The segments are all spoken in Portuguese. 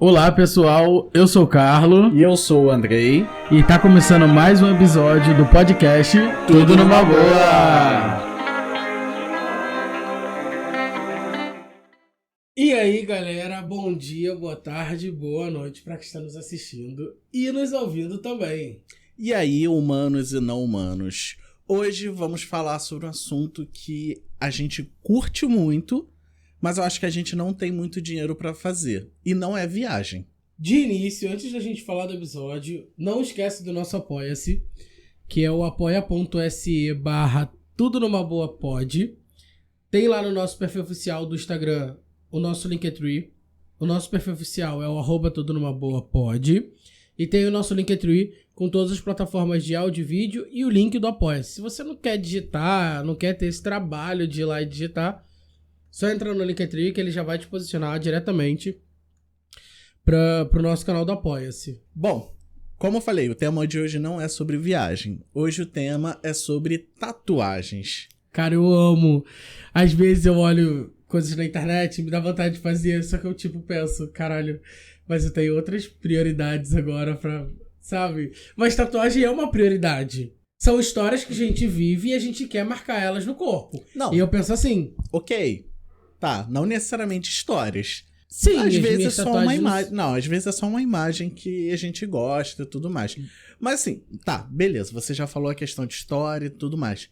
Olá pessoal, eu sou o Carlo e eu sou o Andrei e tá começando mais um episódio do podcast Tudo Numa Boa! E aí galera, bom dia, boa tarde, boa noite pra quem está nos assistindo e nos ouvindo também. E aí, humanos e não humanos, hoje vamos falar sobre um assunto que a gente curte muito, mas eu acho que a gente não tem muito dinheiro pra fazer, e não é viagem. De início, antes da gente falar do episódio, não esquece do nosso Apoia-se, que é o apoia.se/Tudo Numa Boa Pod. Tem lá no nosso perfil oficial do Instagram o nosso Linktree. O nosso perfil oficial é o @Tudo Numa Boa Pod. E tem o nosso Linktree com todas as plataformas de áudio e vídeo e o link do Apoia-se. Se você não quer digitar, não quer ter esse trabalho de ir lá e digitar, só entra no Linktree que ele já vai te posicionar diretamente para o nosso canal do Apoia-se. Bom, como eu falei, o tema de hoje não é sobre viagem. Hoje o tema é sobre tatuagens. Cara, eu amo. Às vezes eu olho coisas na internet e me dá vontade de fazer, só que eu penso, caralho, mas eu tenho outras prioridades agora pra, sabe? Mas tatuagem é uma prioridade. São histórias que a gente vive e a gente quer marcar elas no corpo. Não. E eu penso assim... Ok, tá, não necessariamente histórias. Sim, às vezes é só tatuagens... uma imagem. Não, às vezes é só uma imagem que a gente gosta e tudo mais. Mas assim, tá, beleza, você já falou a questão de história e tudo mais.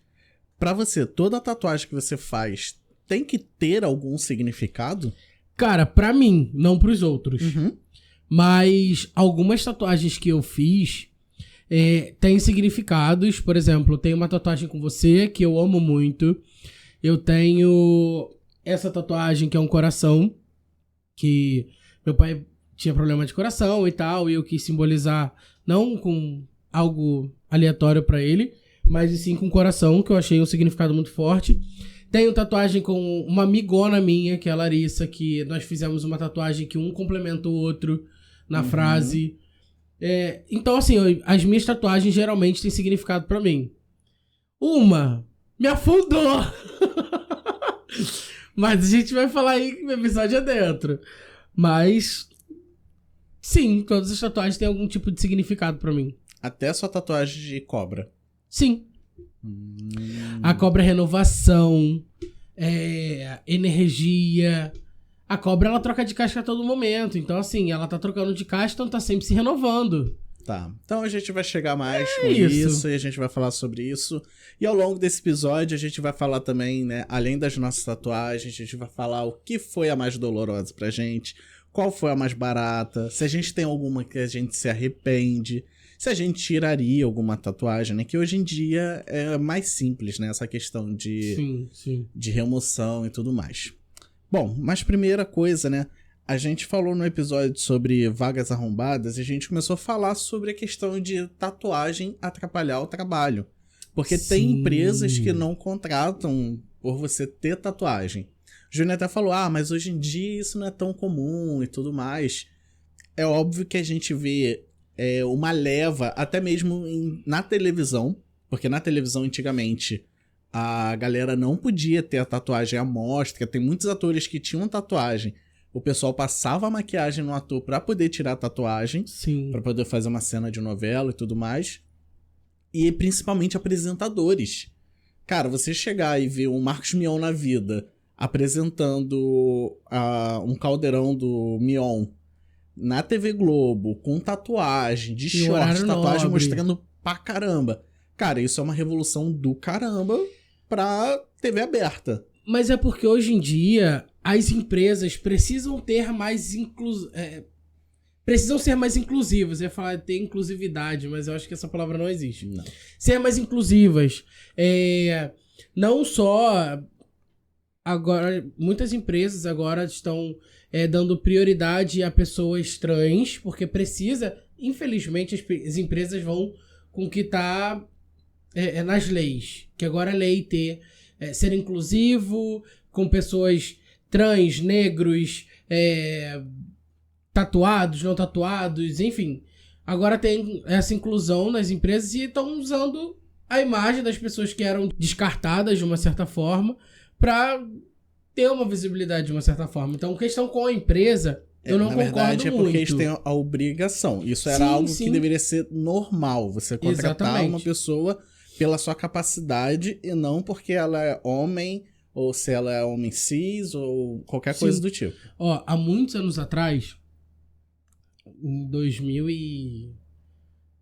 Pra você, toda tatuagem que você faz tem que ter algum significado? Cara, pra mim, não pros outros. Uhum. Mas algumas tatuagens que eu fiz têm significados. Por exemplo, eu tenho uma tatuagem com você que eu amo muito. Eu tenho essa tatuagem que é um coração, que meu pai tinha problema de coração e tal, e eu quis simbolizar não com algo aleatório pra ele, mas sim com coração, que eu achei um significado muito forte. Tenho tatuagem com uma amigona minha, que é a Larissa, que nós fizemos uma tatuagem que um complementa o outro na frase. Então, assim, as minhas tatuagens geralmente têm significado pra mim. Uma me afundou! Mas a gente vai falar aí que o episódio é dentro. Mas, sim, todas as tatuagens têm algum tipo de significado pra mim. Até a sua tatuagem de cobra. Sim. A cobra é renovação, energia. A cobra, ela troca de casca a todo momento. Então, assim, ela tá trocando de casca, então tá sempre se renovando. Tá, então a gente vai chegar mais com isso e a gente vai falar sobre isso. E ao longo desse episódio a gente vai falar também, né, além das nossas tatuagens, a gente vai falar o que foi a mais dolorosa pra gente, qual foi a mais barata, se a gente tem alguma que a gente se arrepende, se a gente tiraria alguma tatuagem, né, que hoje em dia é mais simples, né, essa questão de remoção e tudo mais. Bom, mas primeira coisa, né, a gente falou no episódio sobre vagas arrombadas e a gente começou a falar sobre a questão de tatuagem atrapalhar o trabalho. Porque tem empresas que não contratam por você ter tatuagem. O Júnior até falou, mas hoje em dia isso não é tão comum e tudo mais. É óbvio que a gente vê uma leva, até mesmo na televisão, porque na televisão antigamente a galera não podia ter a tatuagem à mostra, tem muitos atores que tinham tatuagem. O pessoal passava a maquiagem no ator pra poder tirar a tatuagem. Sim. Pra poder fazer uma cena de novela e tudo mais. E principalmente apresentadores. Cara, você chegar e ver o Marcos Mion na vida apresentando um caldeirão do Mion na TV Globo, com tatuagem, de short, tatuagem mostrando pra caramba. Cara, isso é uma revolução do caramba pra TV aberta. Mas é porque hoje em dia as empresas precisam ter mais precisam ser mais inclusivas. Eu ia falar ter inclusividade, mas eu acho que essa palavra não existe. Não. Ser mais inclusivas. Não só... Agora, muitas empresas agora estão dando prioridade a pessoas trans, porque precisa... Infelizmente, as empresas vão com o que está nas leis. Que agora é lei ter... ser inclusivo, com pessoas trans, negros, tatuados, não tatuados, enfim. Agora tem essa inclusão nas empresas e estão usando a imagem das pessoas que eram descartadas de uma certa forma para ter uma visibilidade de uma certa forma. Então, a questão com a empresa Eu não na concordo verdade, é porque muito. eles têm a obrigação. Isso era Sim, algo sim. que deveria ser normal. Você contratar Exatamente. uma pessoa pela sua capacidade e não porque ela é homem, ou se ela é homem cis, ou qualquer Sim. coisa do tipo. Ó, há muitos anos atrás, em 2000 e...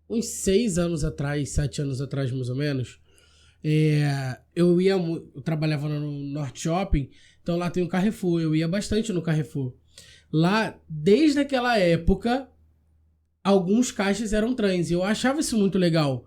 uns 6 anos atrás, 7 anos atrás mais ou menos, eu trabalhava no Norte Shopping, então lá tem o Carrefour, eu ia bastante no Carrefour. Lá, desde aquela época, alguns caixas eram trans, e eu achava isso muito legal.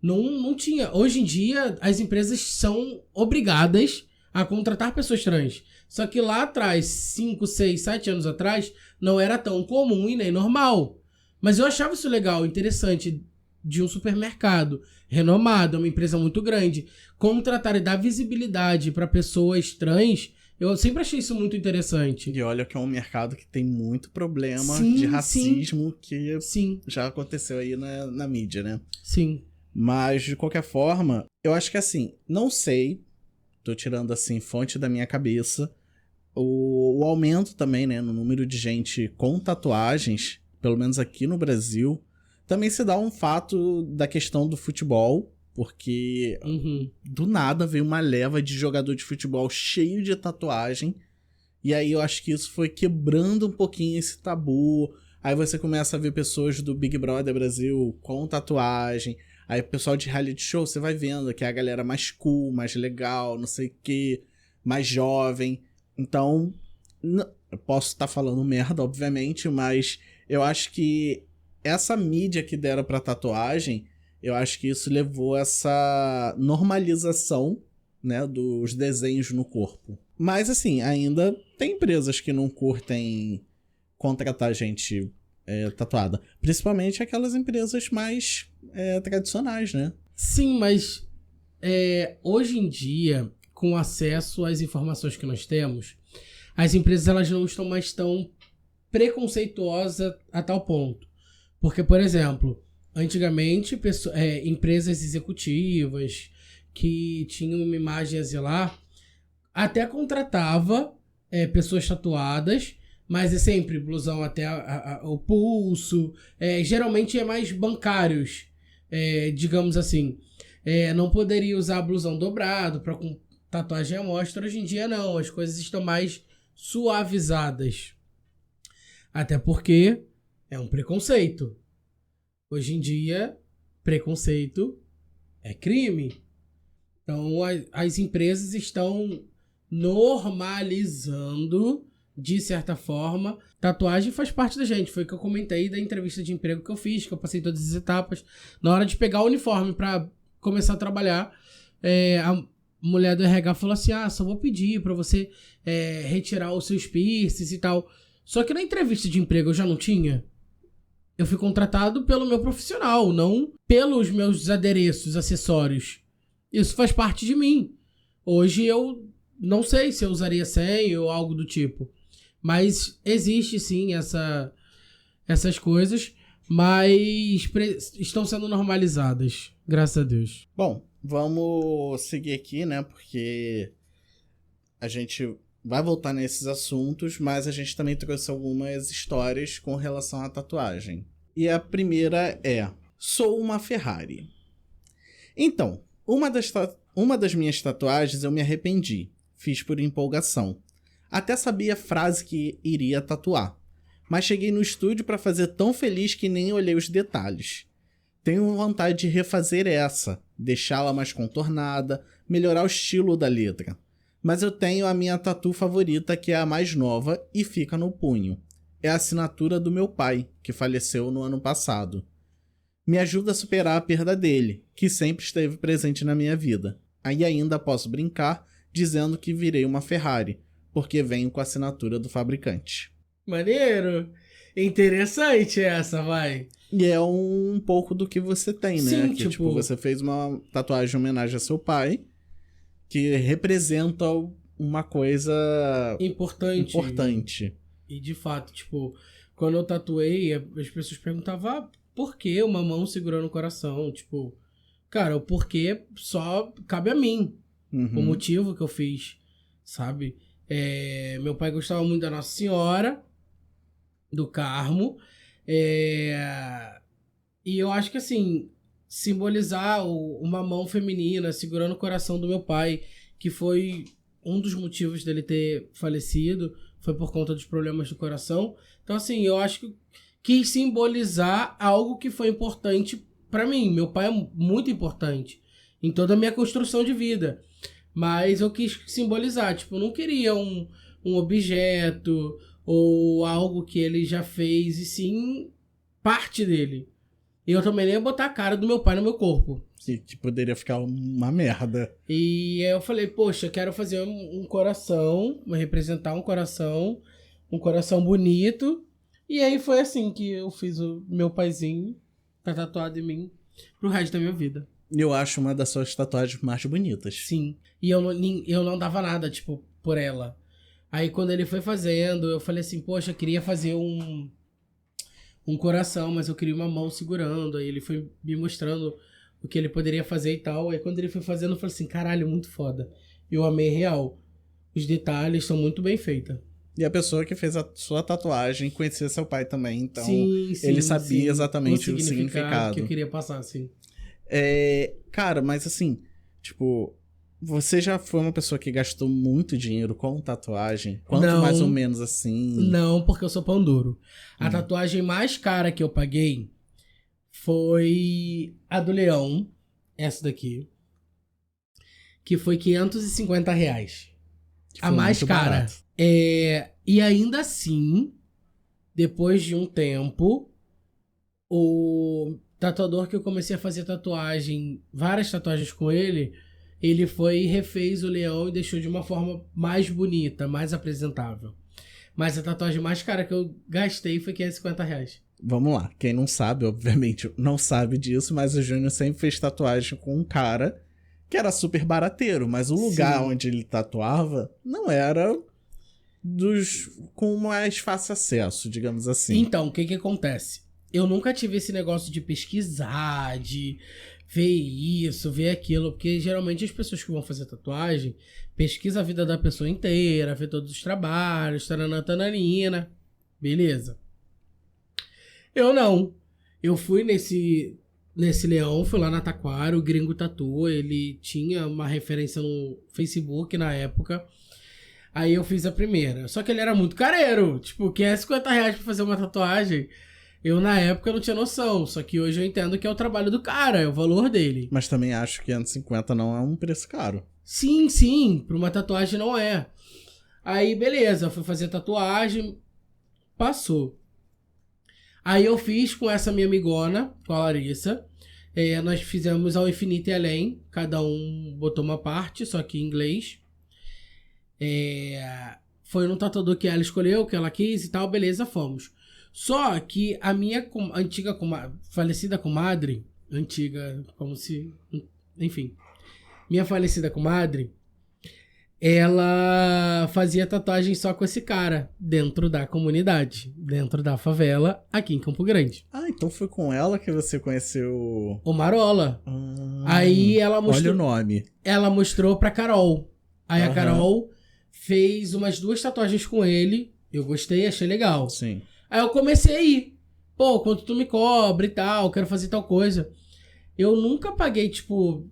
Não tinha. Hoje em dia, as empresas são obrigadas a contratar pessoas trans. Só que lá atrás, 5, 6, 7 anos atrás, não era tão comum e nem normal. Mas eu achava isso legal, interessante, de um supermercado renomado, uma empresa muito grande, contratar e dar visibilidade para pessoas trans. Eu sempre achei isso muito interessante. E olha que é um mercado que tem muito problema Sim, de racismo que Sim, já aconteceu aí na mídia, né? sim. Mas, de qualquer forma, eu acho que assim, não sei, tô tirando assim fonte da minha cabeça, o aumento também, né, no número de gente com tatuagens, pelo menos aqui no Brasil, também se dá um fato da questão do futebol, porque do nada veio uma leva de jogador de futebol cheio de tatuagem, e aí eu acho que isso foi quebrando um pouquinho esse tabu. Aí você começa a ver pessoas do Big Brother Brasil com tatuagem. Aí o pessoal de reality show, você vai vendo que é a galera mais cool, mais legal, não sei o que, mais jovem. Então, eu posso estar falando merda, obviamente, mas eu acho que essa mídia que deram pra tatuagem, eu acho que isso levou essa normalização, né, dos desenhos no corpo. Mas, assim, ainda tem empresas que não curtem contratar gente tatuada. Principalmente aquelas empresas mais tradicionais, né? Sim, mas hoje em dia, com acesso às informações que nós temos, as empresas elas não estão mais tão preconceituosas a tal ponto. Porque, por exemplo, antigamente, empresas executivas que tinham uma imagem a zelar, até contratava pessoas tatuadas, mas é sempre blusão até o pulso. Geralmente é mais bancários, digamos assim. Não poderia usar blusão dobrado para com tatuagem à mostra. Hoje em dia não, as coisas estão mais suavizadas. Até porque é um preconceito. Hoje em dia, preconceito é crime. Então as empresas estão normalizando, de certa forma. Tatuagem faz parte da gente. Foi o que eu comentei da entrevista de emprego que eu fiz, que eu passei todas as etapas. Na hora de pegar o uniforme pra começar a trabalhar, a mulher do RH falou assim, só vou pedir pra você retirar os seus piercings e tal. Só que na entrevista de emprego eu já não tinha. Eu fui contratado pelo meu profissional, não pelos meus adereços, acessórios. Isso faz parte de mim. Hoje eu não sei se eu usaria sem ou algo do tipo. Mas existe sim essas coisas, mas estão sendo normalizadas, graças a Deus. Bom, vamos seguir aqui, né? Porque a gente vai voltar nesses assuntos, mas a gente também trouxe algumas histórias com relação à tatuagem. E a primeira é: sou uma Ferrari. Então, uma das minhas tatuagens eu me arrependi. Fiz por empolgação. Até sabia a frase que iria tatuar. Mas cheguei no estúdio para fazer tão feliz que nem olhei os detalhes. Tenho vontade de refazer essa, deixá-la mais contornada, melhorar o estilo da letra. Mas eu tenho a minha tatu favorita, que é a mais nova, e fica no punho. É a assinatura do meu pai, que faleceu no ano passado. Me ajuda a superar a perda dele, que sempre esteve presente na minha vida. Aí ainda posso brincar dizendo que virei uma Ferrari, porque venho com a assinatura do fabricante. Maneiro! Interessante essa, vai. E é um pouco do que você tem, né? Sim, Que, tipo, você fez uma tatuagem em homenagem a seu pai, que representa uma coisa importante. E de fato, tipo, quando eu tatuei, as pessoas perguntavam por que uma mão segurando o coração? Tipo, cara, o porquê só cabe a mim. O motivo que eu fiz, sabe? Meu pai gostava muito da Nossa Senhora. do Carmo. E eu acho que, assim, simbolizar uma mão feminina segurando o coração do meu pai, que foi um dos motivos dele ter falecido, foi por conta dos problemas do coração. Então, assim, eu acho que quis simbolizar algo que foi importante pra mim. Meu pai é muito importante em toda a minha construção de vida. Mas eu quis simbolizar, tipo, eu não queria um objeto ou algo que ele já fez, e sim parte dele. E eu também nem ia botar a cara do meu pai no meu corpo. Que poderia ficar uma merda. E aí eu falei, poxa, eu quero fazer um coração, representar um coração bonito. E aí foi assim que eu fiz o meu paizinho, tá tatuado em mim, pro resto da minha vida. Eu acho uma das suas tatuagens mais bonitas. Sim. E eu não dava nada, tipo, por ela. Aí quando ele foi fazendo, eu falei assim, poxa, eu queria fazer um coração, mas eu queria uma mão segurando. Aí ele foi me mostrando o que ele poderia fazer e tal. Aí quando ele foi fazendo, eu falei assim, caralho, muito foda. Eu amei real. Os detalhes são muito bem feitos. E a pessoa que fez a sua tatuagem conhecia seu pai também, então sim, ele sabia exatamente o significado que eu queria passar, sim. Cara, mas assim, tipo, você já foi uma pessoa que gastou muito dinheiro com tatuagem? Quanto não, mais ou menos assim? Não, porque eu sou pão duro. A tatuagem mais cara que eu paguei foi a do leão, essa daqui, que foi R$550. A mais cara. Barato. E ainda assim, depois de um tempo, o tatuador que eu comecei a fazer várias tatuagens com ele foi e refez o leão e deixou de uma forma mais bonita, mais apresentável. Mas a tatuagem mais cara que eu gastei foi R$550. Vamos lá, quem não sabe, obviamente, não sabe disso, mas o Júnior sempre fez tatuagem com um cara que era super barateiro, mas o lugar onde ele tatuava não era com mais fácil acesso, digamos assim. Então, o que acontece? Eu nunca tive esse negócio de pesquisar, de ver isso, ver aquilo, porque geralmente as pessoas que vão fazer tatuagem pesquisam a vida da pessoa inteira, vê todos os trabalhos, taranã, beleza. Eu não. Eu fui nesse leão, fui lá na Taquara, o Gringo Tatu, ele tinha uma referência no Facebook na época. Aí eu fiz a primeira. Só que ele era muito careiro. Tipo, R$550 pra fazer uma tatuagem. Eu, na época, não tinha noção. Só que hoje eu entendo que é o trabalho do cara, é o valor dele. Mas também acho que R$550 não é um preço caro. Sim. Pra uma tatuagem não é. Aí, beleza. Fui fazer tatuagem. Passou. Aí eu fiz com essa minha amigona, com a Larissa. Nós fizemos ao infinito e além. Cada um botou uma parte, só que em inglês. Foi no tatuador que ela escolheu, que ela quis e tal, beleza, fomos. Só que a minha antiga falecida comadre, minha falecida comadre, ela fazia tatuagem só com esse cara, dentro da comunidade, dentro da favela, aqui em Campo Grande. Ah, então foi com ela que você conheceu o Marola. Aí ela mostrou... Olha o nome. Ela mostrou pra Carol. Aí a Carol fez umas 2 tatuagens com ele. Eu gostei, achei legal. Sim. Aí eu comecei a ir. Pô, quanto tu me cobra e tal, quero fazer tal coisa. Eu nunca paguei, tipo...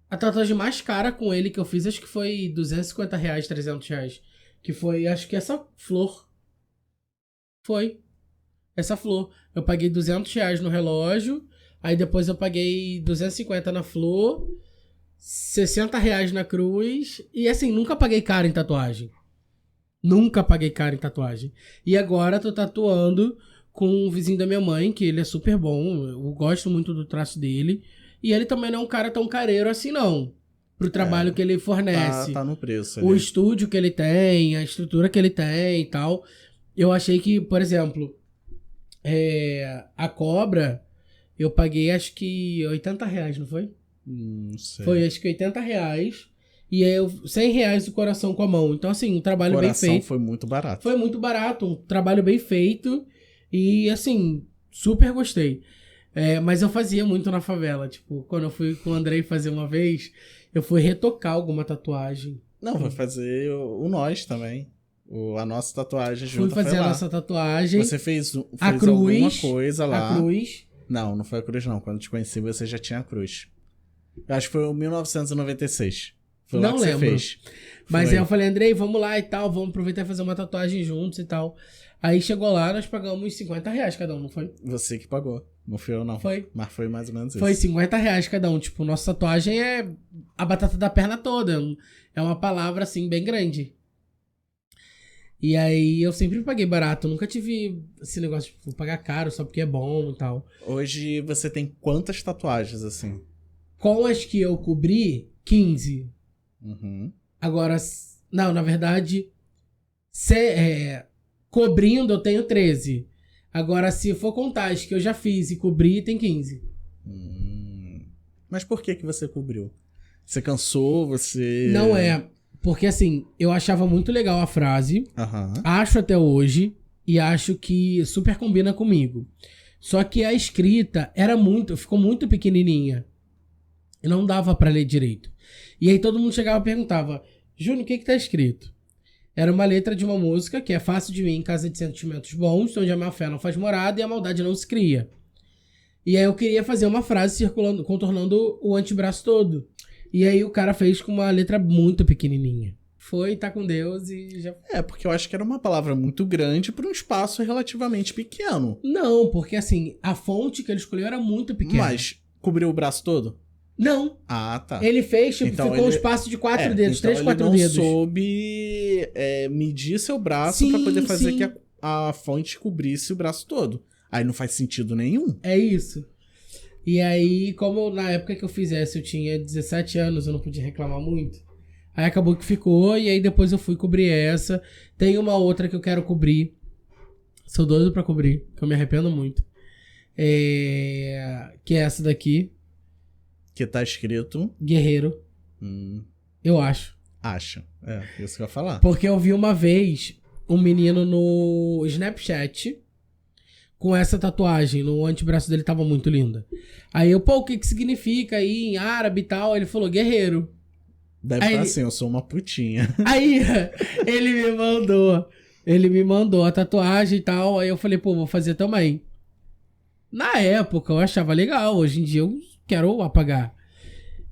A tatuagem mais cara com ele que eu fiz, acho que foi R$250, R$300. Que foi, acho que essa flor. Foi. Essa flor. Eu paguei R$200 no relógio. Aí depois eu paguei 250 na flor. R$60 na cruz. E assim, nunca paguei caro em tatuagem. Nunca paguei caro em tatuagem. E agora tô tatuando com um vizinho da minha mãe, que ele é super bom. Eu gosto muito do traço dele. E ele também não é um cara tão careiro assim, não. Pro trabalho que ele fornece. Tá no preço ali. O estúdio que ele tem, a estrutura que ele tem e tal. Eu achei que, por exemplo, a cobra, eu paguei acho que R$80, não foi? Não sei. Foi acho que R$80. E aí R$100 o coração com a mão. Então, assim, um trabalho bem feito. O coração foi muito barato. Foi muito barato, um trabalho bem feito. E, assim, super gostei. Mas eu fazia muito na favela. Tipo, quando eu fui com o Andrei fazer uma vez, eu fui retocar alguma tatuagem. Não, vai fazer o nós também. A nossa tatuagem Fui junto fazer foi a lá. nossa tatuagem. Você fez a cruz, alguma coisa lá. A cruz. Não foi a cruz não. Quando eu te conheci, você já tinha a cruz. Eu acho que foi em 1996. Foi lá Não que lembro. você fez. Mas aí eu falei, Andrei, vamos lá e tal, vamos aproveitar e fazer uma tatuagem juntos e tal. Aí chegou lá, nós pagamos R$50 cada um, não foi? Você que pagou. Não fui eu, não. Foi. Mas foi mais ou menos isso. Foi R$50 cada um. Tipo, nossa tatuagem é a batata da perna toda. É uma palavra, assim, bem grande. E aí eu sempre paguei barato. Nunca tive esse negócio de pagar caro só porque é bom e tal. Hoje você tem quantas tatuagens, assim? Com as que eu cobri, 15. Uhum. Agora, não, na verdade, cobrindo eu tenho 13. Agora, se for contar as que eu já fiz e cobri, tem 15. Mas por que você cobriu? Você cansou? Você... Não é. Porque, assim, eu achava muito legal a frase. Uhum. Acho até hoje. E acho que super combina comigo. Só que a escrita ficou muito pequenininha. E não dava pra ler direito. E aí todo mundo chegava e perguntava, Júnior, o que tá escrito? Era uma letra de uma música que é fácil de vir em casa de sentimentos bons, onde a má fé não faz morada e a maldade não se cria. E aí eu queria fazer uma frase contornando o antebraço todo. E aí o cara fez com uma letra muito pequenininha. Foi, tá com Deus e já... porque eu acho que era uma palavra muito grande para um espaço relativamente pequeno. Não, porque assim, a fonte que ele escolheu era muito pequena. Mas cobriu o braço todo? Não. Ah, tá. Ele fez, tipo, então ficou um espaço de 4 dedos, então 3, 4 ele não dedos. soube medir seu braço pra poder fazer que a fonte cobrisse o braço todo. Aí não faz sentido nenhum. É isso. E aí, como na época que eu fizesse eu tinha 17 anos, eu não podia reclamar muito. Aí acabou que ficou, e aí depois eu fui cobrir essa. Tem uma outra que eu quero cobrir. Sou doido pra cobrir, que eu me arrependo muito. Que é essa daqui. Que tá escrito... Guerreiro. Eu acho. Acho. Isso que eu ia falar. Porque eu vi uma vez um menino no Snapchat com essa tatuagem. No antebraço dele tava muito linda. Aí eu, o que significa aí em árabe e tal? Ele falou, guerreiro. Deve estar assim, eu sou uma putinha. Aí ele me mandou a tatuagem e tal. Aí eu falei, vou fazer também. Na época eu achava legal. Hoje em dia eu quero apagar.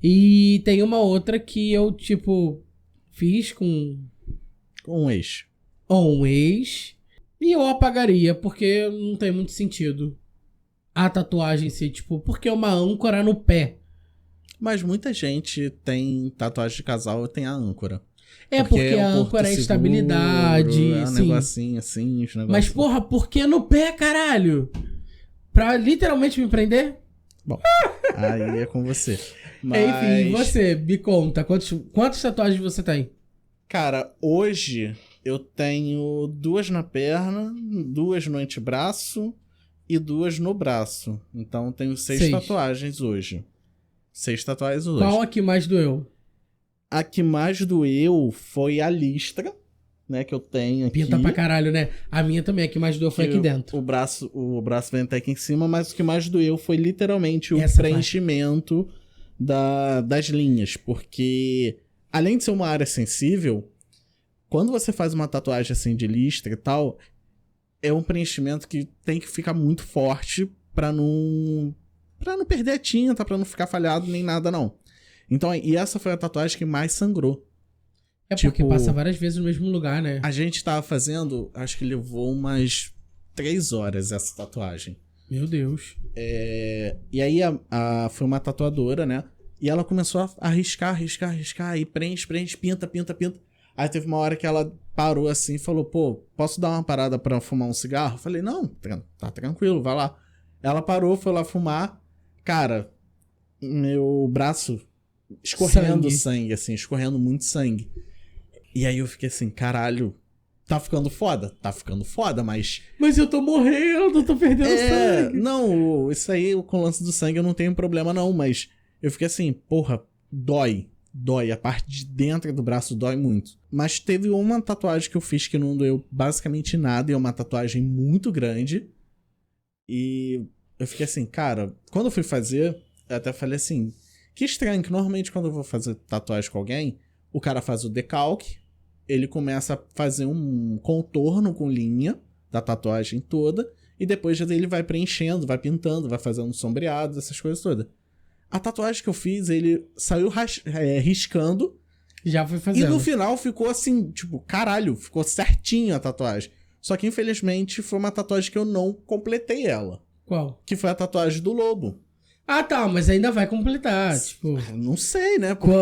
E tem uma outra que eu, tipo, fiz com um ex. Ou um ex. E eu apagaria, porque não tem muito sentido. A tatuagem em si, tipo, porque é uma âncora no pé. Mas muita gente tem tatuagem de casal e tem a âncora. Porque a âncora é estabilidade. É um negocinho assim, os negócios. Mas, porra, por que no pé, caralho? Pra literalmente me prender? Bom, aí é com você. Mas... Enfim, você, me conta, quantas tatuagens você tem? Cara, hoje eu tenho 2 na perna, 2 no antebraço e 2 no braço. Então tenho 6 tatuagens hoje. 6 tatuagens hoje. Qual a que mais doeu? A que mais doeu foi a listra, né, que eu tenho aqui. Pinta pra caralho, né? A minha também, a que mais doeu foi aqui dentro. O braço vem até aqui em cima, mas o que mais doeu foi literalmente o preenchimento das linhas. Porque, além de ser uma área sensível, quando você faz uma tatuagem assim de listra e tal, é um preenchimento que tem que ficar muito forte pra não perder a tinta, pra não ficar falhado nem nada, não. Então, e essa foi a tatuagem que mais sangrou. É porque passa várias vezes no mesmo lugar, né? A gente tava fazendo, acho que levou umas 3 horas essa tatuagem. Meu Deus. E aí foi uma tatuadora, né? E ela começou a riscar, e preenche, pinta. Aí teve uma hora que ela parou assim e falou, posso dar uma parada pra fumar um cigarro? Eu falei, não, tá tranquilo, vai lá. Ela parou, foi lá fumar. Cara, meu braço escorrendo sangue, assim, escorrendo muito sangue. E aí eu fiquei assim, caralho, tá ficando foda, mas... Mas eu tô morrendo, eu tô perdendo sangue. Não, isso aí, com o lance do sangue eu não tenho problema não, mas eu fiquei assim, porra, dói, a parte de dentro do braço dói muito. Mas teve uma tatuagem que eu fiz que não doeu basicamente nada, e é uma tatuagem muito grande. E eu fiquei assim, cara, quando eu fui fazer, eu até falei assim, que estranho, que normalmente quando eu vou fazer tatuagem com alguém, o cara faz o decalque, ele começa a fazer um contorno com linha da tatuagem toda, e depois ele vai preenchendo, vai pintando, vai fazendo sombreados, essas coisas todas. A tatuagem que eu fiz, ele saiu riscando. Já foi fazendo. E no final ficou assim, tipo, caralho, ficou certinho a tatuagem. Só que, infelizmente, foi uma tatuagem que eu não completei ela. Qual? Que foi a tatuagem do lobo. Ah, tá, mas ainda vai completar, tipo... Não sei, né? Porque...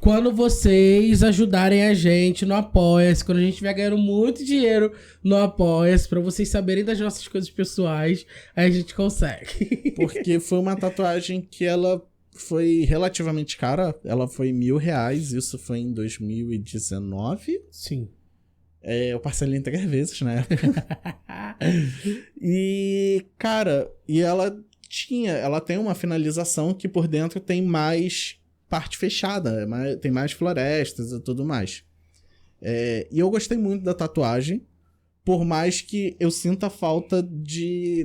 Quando vocês ajudarem a gente no Apoia-se, quando a gente estiver ganhando muito dinheiro no Apoia-se, pra vocês saberem das nossas coisas pessoais, aí a gente consegue. Porque foi uma tatuagem que ela foi relativamente cara, ela foi R$1.000, isso foi em 2019. Sim. Eu parcelei em 3 vezes na época. E, cara, ela tem uma finalização que por dentro tem mais parte fechada, tem mais florestas e tudo mais. E eu gostei muito da tatuagem, por mais que eu sinta falta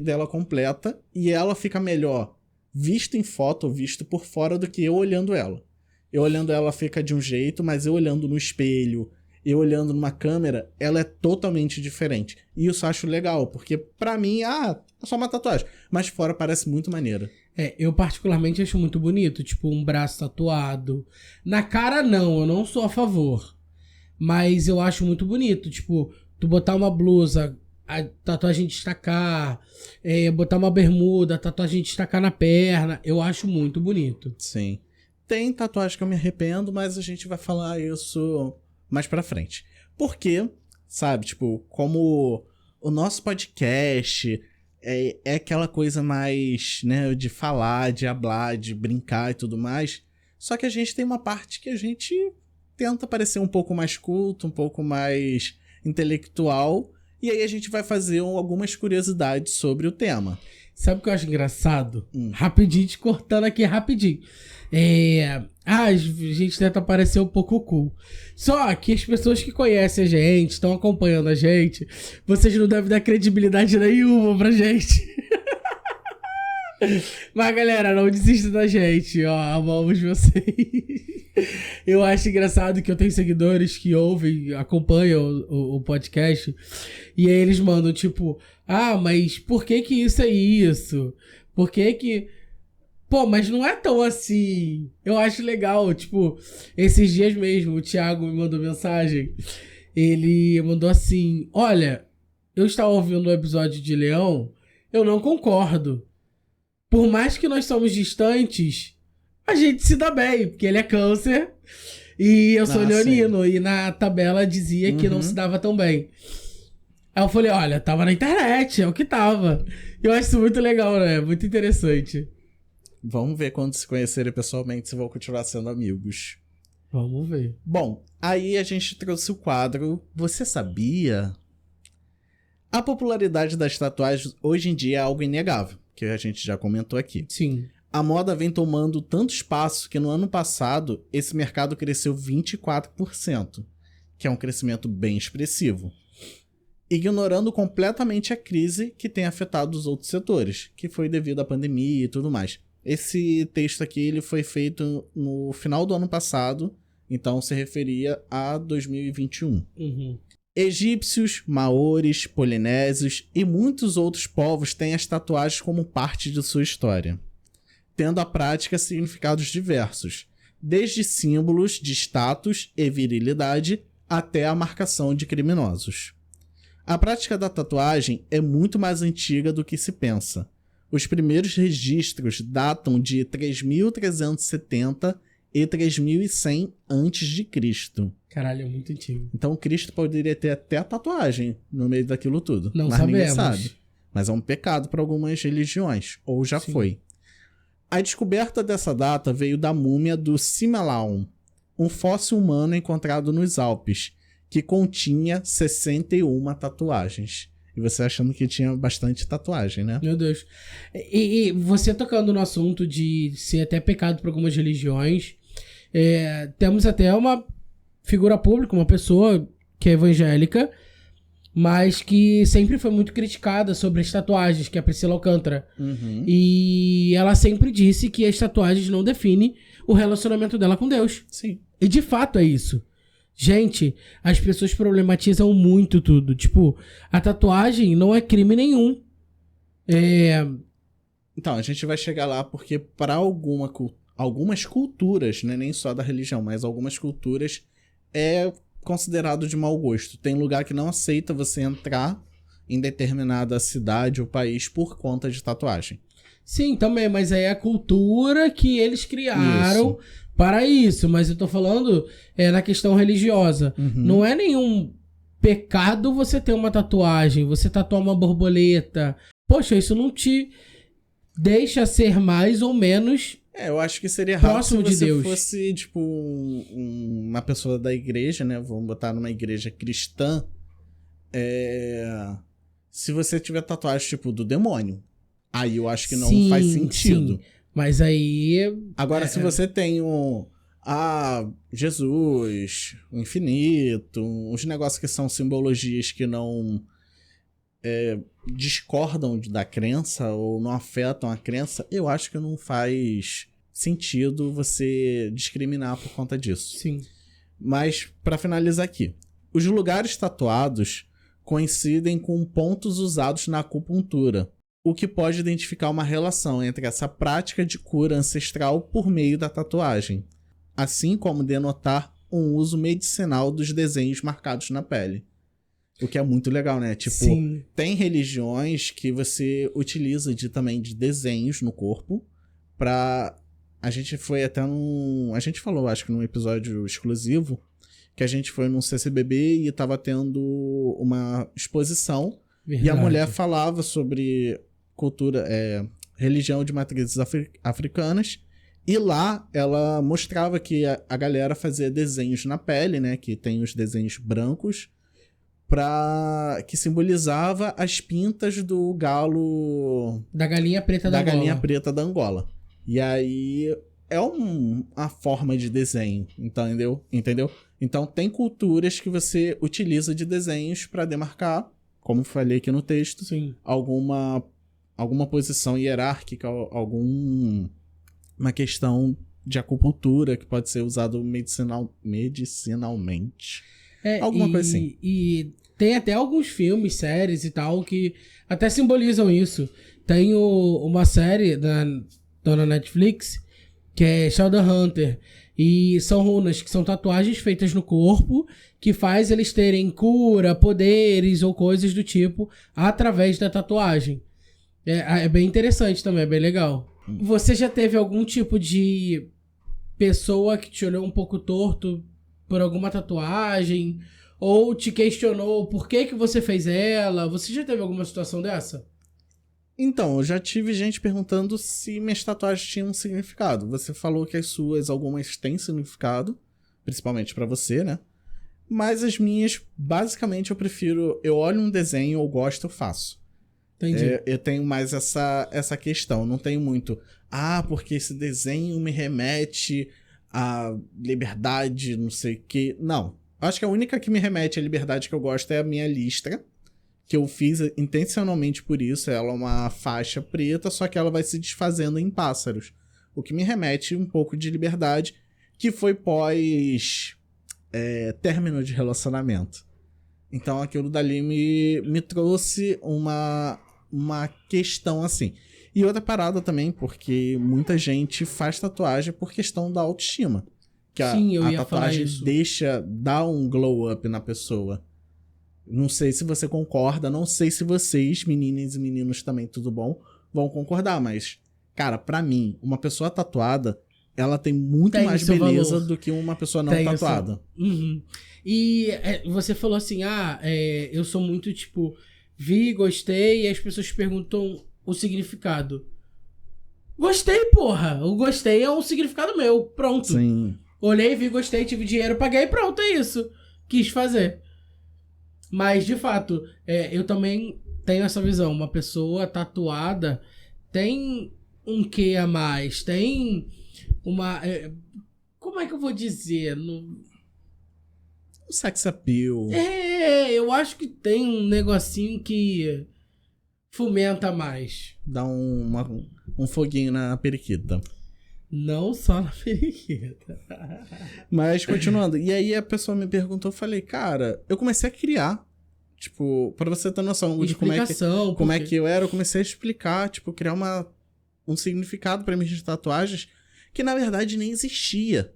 dela completa, e ela fica melhor visto em foto, visto por fora, do que eu olhando ela. Eu olhando ela fica de um jeito, mas eu olhando no espelho, eu olhando numa câmera, ela é totalmente diferente. E isso eu acho legal, porque pra mim, é só uma tatuagem. Mas fora parece muito maneira. Eu particularmente acho muito bonito, tipo, um braço tatuado. Na cara não, eu não sou a favor. Mas eu acho muito bonito, tipo, tu botar uma blusa, a tatuagem destacar, botar uma bermuda, a tatuagem destacar na perna, eu acho muito bonito. Sim. Tem tatuagem que eu me arrependo, mas a gente vai falar isso mais pra frente. Porque, sabe, tipo, como o nosso podcast é aquela coisa mais, né, de falar, de hablar, de brincar e tudo mais, só que a gente tem uma parte que a gente tenta parecer um pouco mais culto, um pouco mais intelectual, e aí a gente vai fazer algumas curiosidades sobre o tema. Sabe o que eu acho engraçado? Rapidinho, te cortando aqui rapidinho. A gente tenta parecer um pouco cool. Só que as pessoas que conhecem a gente, estão acompanhando a gente, vocês não devem dar credibilidade nenhuma pra gente. Mas, galera, não desista da gente, ó, amamos vocês. Eu acho engraçado que eu tenho seguidores que ouvem, acompanham o podcast, e aí eles mandam, tipo, mas por que isso é isso? Por que... Pô, mas não é tão assim. Eu acho legal, tipo, esses dias mesmo, o Thiago me mandou mensagem, ele mandou assim, olha, eu estava ouvindo o episódio de Leão, eu não concordo. Por mais que nós somos distantes, a gente se dá bem, porque ele é câncer e eu sou leonino. Sim. E na tabela dizia que não se dava tão bem. Aí eu falei, olha, tava na internet, é o que tava. Eu acho isso muito legal, né? Muito interessante. Vamos ver quando se conhecerem pessoalmente se vão continuar sendo amigos. Vamos ver. Bom, aí a gente trouxe o quadro Você Sabia? A popularidade das tatuagens hoje em dia é algo inegável, que a gente já comentou aqui. Sim. A moda vem tomando tanto espaço que no ano passado esse mercado cresceu 24%, que é um crescimento bem expressivo, ignorando completamente a crise que tem afetado os outros setores, que foi devido à pandemia e tudo mais. Esse texto aqui ele foi feito no final do ano passado, então se referia a 2021. Egípcios, maores, polinésios e muitos outros povos têm as tatuagens como parte de sua história, tendo à prática significados diversos, desde símbolos de status e virilidade até a marcação de criminosos. A prática da tatuagem é muito mais antiga do que se pensa. Os primeiros registros datam de 3.370 e 3.100 a.C. Caralho, é muito antigo. Então Cristo poderia ter até a tatuagem no meio daquilo tudo. Não mas sabemos. Ninguém sabe. Mas é um pecado para algumas religiões. Ou já foi. A descoberta dessa data veio da múmia do Simalaon, um fóssil humano encontrado nos Alpes, que continha 61 tatuagens. E você achando que tinha bastante tatuagem, né? Meu Deus. E você tocando no assunto de ser até pecado para algumas religiões, temos até uma figura pública, uma pessoa que é evangélica, mas que sempre foi muito criticada sobre as tatuagens, que é a Priscila Alcântara. E ela sempre disse que as tatuagens não definem o relacionamento dela com Deus. Sim. E de fato é isso. Gente, as pessoas problematizam muito tudo. Tipo, a tatuagem não é crime nenhum. Então, a gente vai chegar lá porque para algumas culturas, né, nem só da religião, mas algumas culturas é considerado de mau gosto. Tem lugar que não aceita você entrar em determinada cidade ou país por conta de tatuagem. Sim, também, mas aí é a cultura que eles criaram para isso. Mas eu tô falando na questão religiosa. Não é nenhum pecado você ter uma tatuagem, você tatuar uma borboleta. Poxa, isso não te deixa ser mais ou menos eu acho que seria errado próximo se você de Deus. fosse, tipo, uma pessoa da igreja, né? Vamos botar numa igreja cristã. Se você tiver tatuagem, tipo, do demônio. Aí eu acho que não faz sentido. Sim. Mas aí... Agora, se você tem Jesus, o infinito, uns negócios que são simbologias que não discordam da crença ou não afetam a crença, eu acho que não faz sentido você discriminar por conta disso. Sim. Mas, para finalizar aqui, os lugares tatuados coincidem com pontos usados na acupuntura, o que pode identificar uma relação entre essa prática de cura ancestral por meio da tatuagem, assim como denotar um uso medicinal dos desenhos marcados na pele. O que é muito legal, né? Tipo, tem religiões que você utiliza também de desenhos no corpo pra... A gente foi até A gente falou, acho que num episódio exclusivo, que a gente foi num CCBB e tava tendo uma exposição. Verdade. E a mulher falava sobre cultura, religião de matrizes africanas. E lá ela mostrava que a galera fazia desenhos na pele, né? Que tem os desenhos brancos, que simbolizava as pintas do galo... Da galinha preta da Angola. Da galinha preta da Angola. E aí é uma forma de desenho, entendeu? Então tem culturas que você utiliza de desenhos para demarcar, como falei aqui no texto, alguma posição hierárquica, alguma questão de acupuntura que pode ser usado medicinalmente. Alguma coisa assim. E tem até alguns filmes, séries e tal, que até simbolizam isso. Tem uma série na Netflix que é Shadowhunter. E são runas, que são tatuagens feitas no corpo, que faz eles terem cura, poderes ou coisas do tipo através da tatuagem. É bem interessante também, é bem legal. Você já teve algum tipo de pessoa que te olhou um pouco torto por alguma tatuagem? Ou te questionou por que você fez ela? Você já teve alguma situação dessa? Então, eu já tive gente perguntando se minhas tatuagens tinham um significado. Você falou que as suas, algumas têm significado, principalmente pra você, né? Mas as minhas, basicamente, eu olho um desenho, eu gosto, eu faço. Entendi. Eu tenho mais essa questão, não tenho muito... porque esse desenho me remete à liberdade, não sei o quê. Não. Acho que a única que me remete à liberdade que eu gosto é a minha listra, que eu fiz intencionalmente por isso. Ela é uma faixa preta, só que ela vai se desfazendo em pássaros. O que me remete um pouco de liberdade, que foi pós término de relacionamento. Então aquilo dali me trouxe uma questão assim. E outra parada também, porque muita gente faz tatuagem por questão da autoestima. Que a tatuagem dá um glow up na pessoa. Não sei se você concorda, não sei se vocês, meninas e meninos também, tudo bom, vão concordar, mas, cara, pra mim, uma pessoa tatuada, ela tem muito mais beleza do que uma pessoa não tatuada. E você falou assim, eu sou muito, tipo, vi, gostei, e as pessoas perguntam o significado. Gostei, porra! O gostei é um significado meu, pronto. Sim. Olhei, vi, gostei, tive dinheiro, paguei, pronto, é isso. Quis fazer. Mas, de fato, eu também tenho essa visão. Uma pessoa tatuada tem um quê a mais, tem uma... como é que eu vou dizer? Um sex appeal. Eu acho que tem um negocinho que fomenta mais. Dá um foguinho na periquita. Não só na periquita. Mas, continuando. E aí a pessoa me perguntou, eu falei, cara, eu comecei a criar. Tipo, pra você ter noção de como é que eu era, eu comecei a explicar, tipo, criar um significado pra minhas tatuagens que, na verdade, nem existia.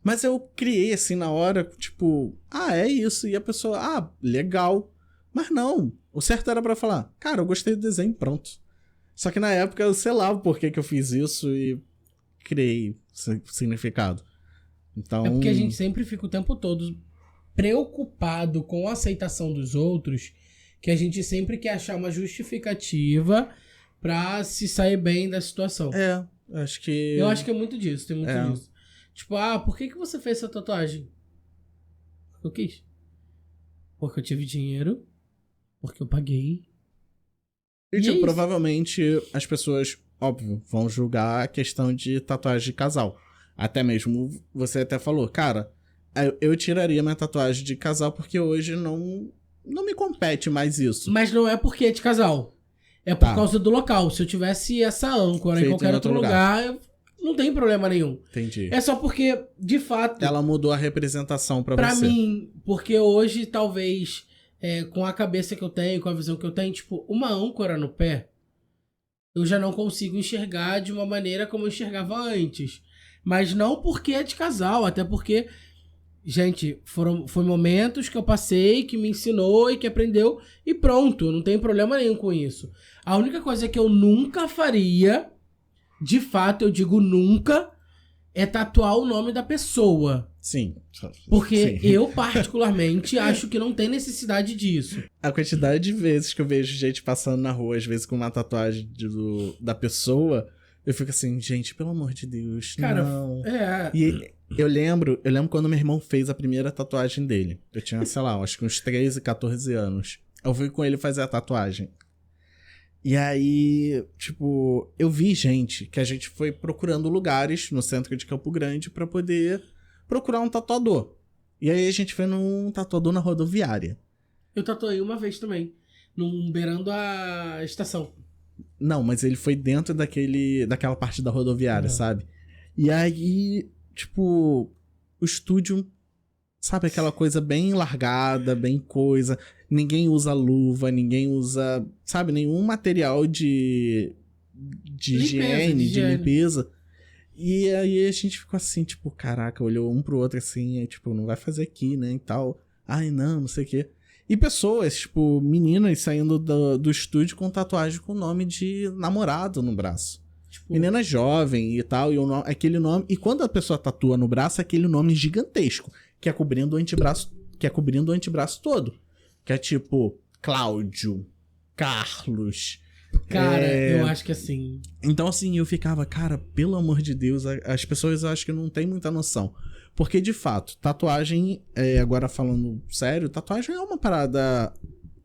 Mas eu criei, assim, na hora, tipo, é isso. E a pessoa, legal. Mas não, o certo era pra falar, cara, eu gostei do desenho, pronto. Só que na época eu sei lá o porquê que eu fiz isso e criei significado. Então... É porque a gente sempre fica o tempo todo preocupado com a aceitação dos outros, que a gente sempre quer achar uma justificativa pra se sair bem da situação. Acho que... Eu acho que é muito disso, tem muito disso. Tipo, por que você fez essa tatuagem? Eu quis. Porque eu tive dinheiro, porque eu paguei. E tipo, provavelmente as pessoas, óbvio, vão julgar a questão de tatuagem de casal. Até mesmo, você até falou, cara, eu tiraria minha tatuagem de casal porque hoje não me compete mais isso. Mas não é porque é de casal. É por causa do local. Se eu tivesse essa âncora em qualquer outro lugar, não tem problema nenhum. Entendi. É só porque, de fato... Ela mudou a representação pra você. Pra mim, porque hoje, talvez, com a cabeça que eu tenho, com a visão que eu tenho, tipo, uma âncora no pé, eu já não consigo enxergar de uma maneira como eu enxergava antes. Mas não porque é de casal, até porque... Gente, foi momentos que eu passei, que me ensinou e que aprendeu, e pronto, não tem problema nenhum com isso. A única coisa que eu nunca faria, de fato, eu digo nunca, é tatuar o nome da pessoa. Sim. Porque eu, particularmente, acho que não tem necessidade disso. A quantidade de vezes que eu vejo gente passando na rua, às vezes com uma tatuagem da pessoa, eu fico assim, gente, pelo amor de Deus, cara, não. E eu lembro quando meu irmão fez a primeira tatuagem dele. Eu tinha, sei lá, acho que uns 13, 14 anos. Eu fui com ele fazer a tatuagem. E aí, tipo, eu vi gente que a gente foi procurando lugares no centro de Campo Grande pra poder procurar um tatuador. E aí a gente foi num tatuador na rodoviária. Eu tatuei uma vez também, beirando a estação. Não, mas ele foi dentro daquela parte da rodoviária, sabe? E aí, tipo, o estúdio, sabe, aquela coisa bem largada, bem coisa. Ninguém usa luva, ninguém usa, sabe, nenhum material de higiene, de limpeza. E aí a gente ficou assim, tipo, caraca, olhou um pro outro assim, aí, tipo, não vai fazer aqui, né, e tal. Ai, não sei o quê. E pessoas, tipo, meninas saindo do estúdio com tatuagem com o nome de namorado no braço. Tipo, menina jovem e tal, e aquele nome... E quando a pessoa tatua no braço, é aquele nome gigantesco, que é cobrindo o antebraço todo. Que é tipo, Cláudio, Carlos... Cara, eu acho que assim... Então, assim, eu ficava, cara, pelo amor de Deus, as pessoas eu acho que não tem muita noção. Porque, de fato, tatuagem, agora falando sério, tatuagem é uma parada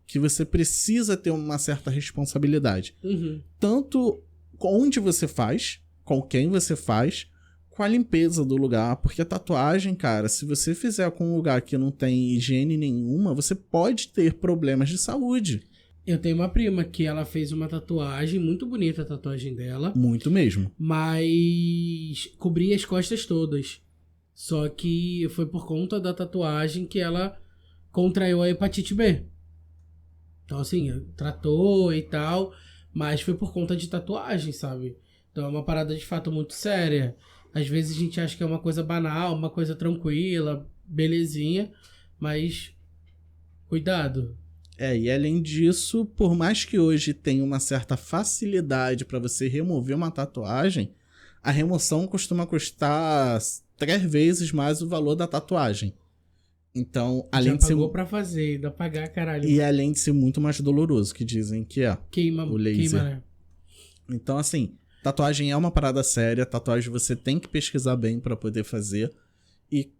que você precisa ter uma certa responsabilidade. Uhum. Tanto onde você faz, com quem você faz, com a limpeza do lugar. Porque a tatuagem, cara, se você fizer com um lugar que não tem higiene nenhuma, você pode ter problemas de saúde. Eu tenho uma prima que ela fez uma tatuagem, muito bonita a tatuagem dela. Muito mesmo. Mas cobria as costas todas. Só que foi por conta da tatuagem que ela contraiu a hepatite B. Então, assim, tratou e tal, mas foi por conta de tatuagem, sabe? Então é uma parada de fato muito séria. Às vezes a gente acha que é uma coisa banal, uma coisa tranquila, belezinha, mas cuidado. E além disso, por mais que hoje tenha uma certa facilidade para você remover uma tatuagem, a remoção costuma custar 3 vezes mais o valor da tatuagem. Então, além de ser... pagou pra fazer, ainda pagar, caralho. E além de ser muito mais doloroso, que dizem que é o laser. Queima, né? Então, assim, tatuagem é uma parada séria, tatuagem você tem que pesquisar bem pra poder fazer. E,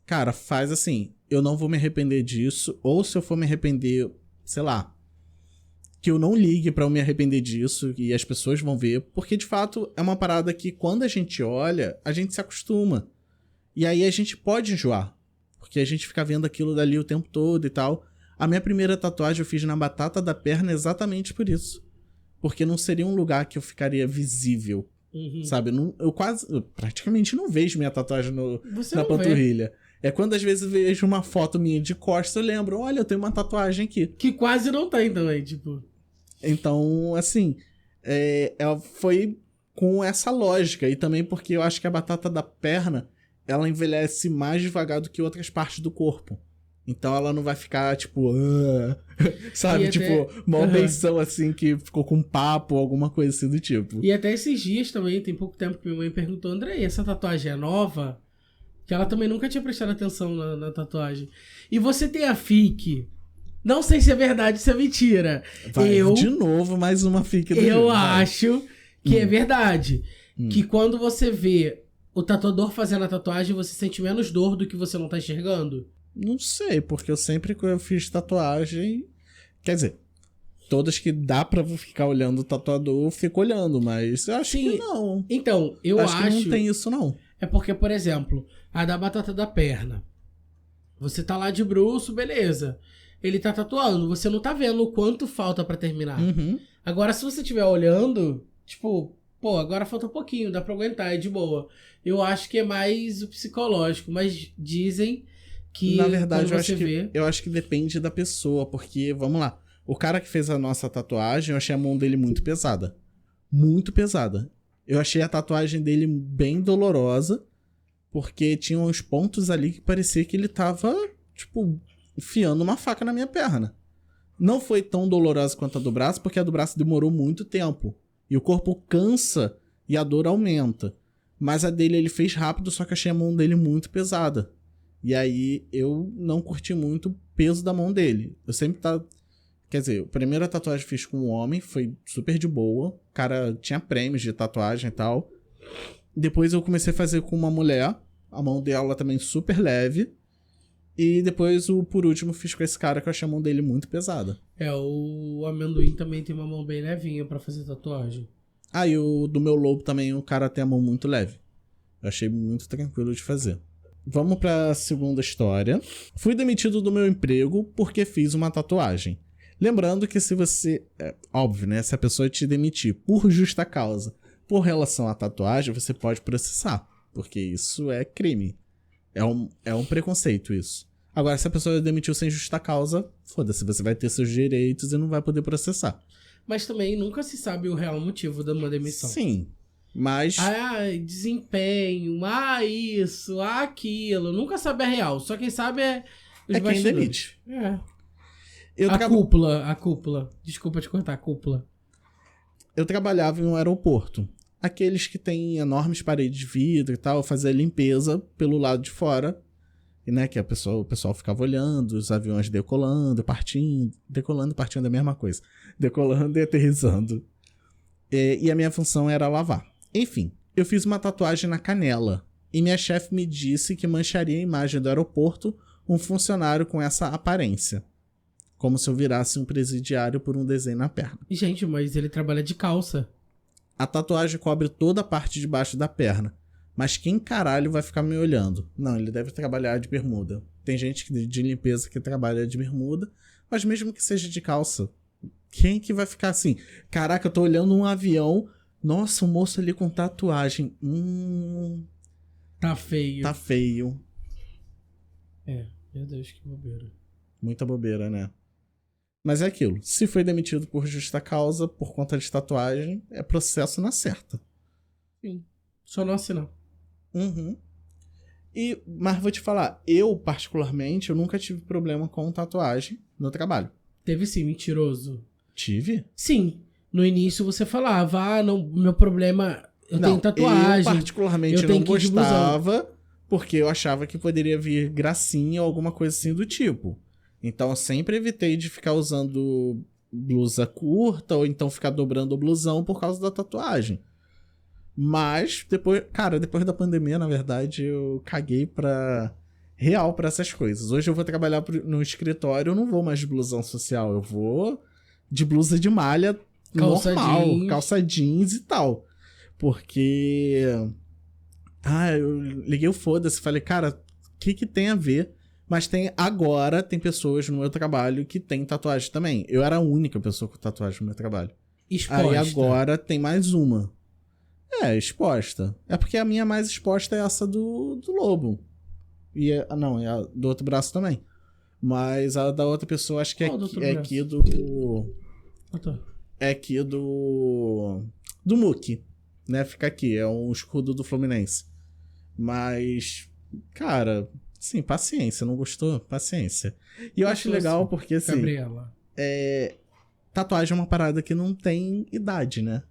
cara, faz assim, eu não vou me arrepender disso, ou se eu for me arrepender, sei lá, que eu não ligue pra eu me arrepender disso e as pessoas vão ver, porque de fato é uma parada que quando a gente olha, a gente se acostuma. E aí a gente pode enjoar, porque a gente fica vendo aquilo dali o tempo todo e tal. A minha primeira tatuagem eu fiz na batata da perna exatamente por isso. Porque não seria um lugar que eu ficaria visível Sabe? Eu praticamente não vejo minha tatuagem na panturrilha. Vê. É quando às vezes eu vejo uma foto minha de costas, eu lembro, olha, eu tenho uma tatuagem aqui. Que quase não tem também, tipo. Então, assim, foi com essa lógica. E também porque eu acho que a batata da perna, ela envelhece mais devagar do que outras partes do corpo. Então ela não vai ficar, tipo... sabe? Tipo, uma beição assim, que ficou com papo, alguma coisa assim do tipo. E até esses dias também, tem pouco tempo que minha mãe perguntou, André, essa tatuagem é nova? Que ela também nunca tinha prestado atenção na tatuagem. E você tem a FIC. Não sei se é verdade ou se é mentira. De novo, mais uma FIC do Eu acho que é verdade. Que quando você vê o tatuador fazendo a tatuagem, você sente menos dor do que você não tá enxergando? Não sei, porque eu sempre que eu fiz tatuagem... Quer dizer, todas que dá pra ficar olhando o tatuador, eu fico olhando, mas eu acho que não. Então, eu acho que não tem isso, não. É porque, por exemplo, a da batata da perna. Você tá lá de bruço, beleza. Ele tá tatuando, você não tá vendo o quanto falta pra terminar. Agora, se você estiver olhando, tipo, pô, agora falta um pouquinho, dá pra aguentar, é de boa. Eu acho que é mais o psicológico, mas dizem que... Na verdade, eu acho que depende da pessoa, porque, vamos lá, o cara que fez a nossa tatuagem, eu achei a mão dele muito pesada. Muito pesada. Eu achei a tatuagem dele bem dolorosa, porque tinha uns pontos ali que parecia que ele tava, tipo, enfiando uma faca na minha perna. Não foi tão dolorosa quanto a do braço, porque a do braço demorou muito tempo. E o corpo cansa e a dor aumenta. Mas a dele ele fez rápido, só que eu achei a mão dele muito pesada. E aí eu não curti muito o peso da mão dele. Eu sempre tava... Quer dizer, a primeira tatuagem que fiz com um homem foi super de boa. O cara tinha prêmios de tatuagem e tal. Depois eu comecei a fazer com uma mulher. A mão dela também super leve. E depois, por último, fiz com esse cara que eu achei a mão dele muito pesada. O amendoim também tem uma mão bem levinha pra fazer tatuagem. Ah, e o do meu lobo também, o cara tem a mão muito leve. Eu achei muito tranquilo de fazer. Vamos pra segunda história. Fui demitido do meu emprego porque fiz uma tatuagem. Lembrando que se você... óbvio, né? Se a pessoa te demitir por justa causa, por relação à tatuagem, você pode processar. Porque isso é crime. É um preconceito isso. Agora, se a pessoa demitiu sem justa causa, foda-se, você vai ter seus direitos e não vai poder processar. Mas também nunca se sabe o real motivo de uma demissão. Sim, mas... desempenho, isso, aquilo. Nunca sabe a real. Só quem sabe é os quem demite. A cúpula. Desculpa te cortar, a cúpula. Eu trabalhava em um aeroporto. Aqueles que têm enormes paredes de vidro e tal, fazia limpeza pelo lado de fora. E, né, que o pessoal ficava olhando, os aviões decolando, partindo. Decolando e partindo é a mesma coisa. Decolando e aterrissando. E a minha função era lavar. Enfim, eu fiz uma tatuagem na canela. E minha chefe me disse que mancharia a imagem do aeroporto um funcionário com essa aparência. Como se eu virasse um presidiário por um desenho na perna. Gente, mas ele trabalha de calça. A tatuagem cobre toda a parte de baixo da perna. Mas quem caralho vai ficar me olhando? Não, ele deve trabalhar de bermuda. Tem gente de limpeza que trabalha de bermuda, mas mesmo que seja de calça, quem que vai ficar assim? Caraca, eu tô olhando um avião, nossa, um moço ali com tatuagem. Tá feio. Tá feio. Meu Deus, que bobeira. Muita bobeira, né? Mas é aquilo. Se foi demitido por justa causa, por conta de tatuagem, é processo na certa. Sim. Só não assinar. Mas vou te falar, eu particularmente, eu nunca tive problema com tatuagem no trabalho. Teve sim, mentiroso. Tive? Sim. No início você falava, não, meu problema, tenho tatuagem. Eu particularmente não gostava, porque eu achava que poderia vir gracinha ou alguma coisa assim do tipo. Então eu sempre evitei de ficar usando blusa curta ou então ficar dobrando o blusão por causa da tatuagem. Mas depois da pandemia, na verdade, eu caguei pra essas coisas. Hoje eu vou trabalhar no escritório, eu não vou mais de blusão social, eu vou de blusa de malha normal, calça jeans e tal. Porque eu liguei o foda-se, falei, cara, o que tem a ver? Mas tem pessoas no meu trabalho que tem tatuagem também. Eu era a única pessoa com tatuagem no meu trabalho. Exposta. Aí agora tem mais uma. exposta. É porque a minha mais exposta é essa do lobo. E não, é a do outro braço também. Mas a da outra pessoa acho que é aqui do... É aqui do Muki, né? Fica aqui, é um escudo do Fluminense. Mas, cara, sim, paciência, não gostou? Paciência. E eu acho legal porque, assim... Gabriela. Tatuagem é uma parada que não tem idade, né?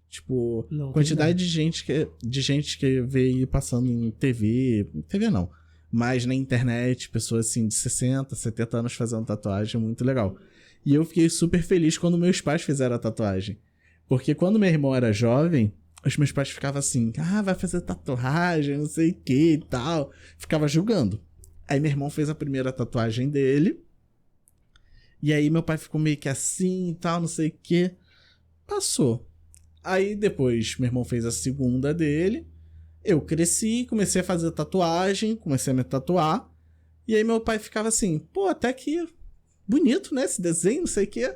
Tipo, não, quantidade de gente que vê aí passando em TV não, mas na internet, pessoas assim de 60, 70 anos fazendo tatuagem, muito legal. E eu fiquei super feliz quando meus pais fizeram a tatuagem. Porque quando meu irmão era jovem, os meus pais ficavam assim, vai fazer tatuagem, não sei o que e tal. Ficava julgando. Aí meu irmão fez a primeira tatuagem dele. E aí meu pai ficou meio que assim e tal, não sei o que. Passou. Aí depois meu irmão fez a segunda dele. Eu cresci, comecei a fazer tatuagem, comecei a me tatuar. E aí meu pai ficava assim, pô, até que bonito, né, esse desenho, não sei o quê.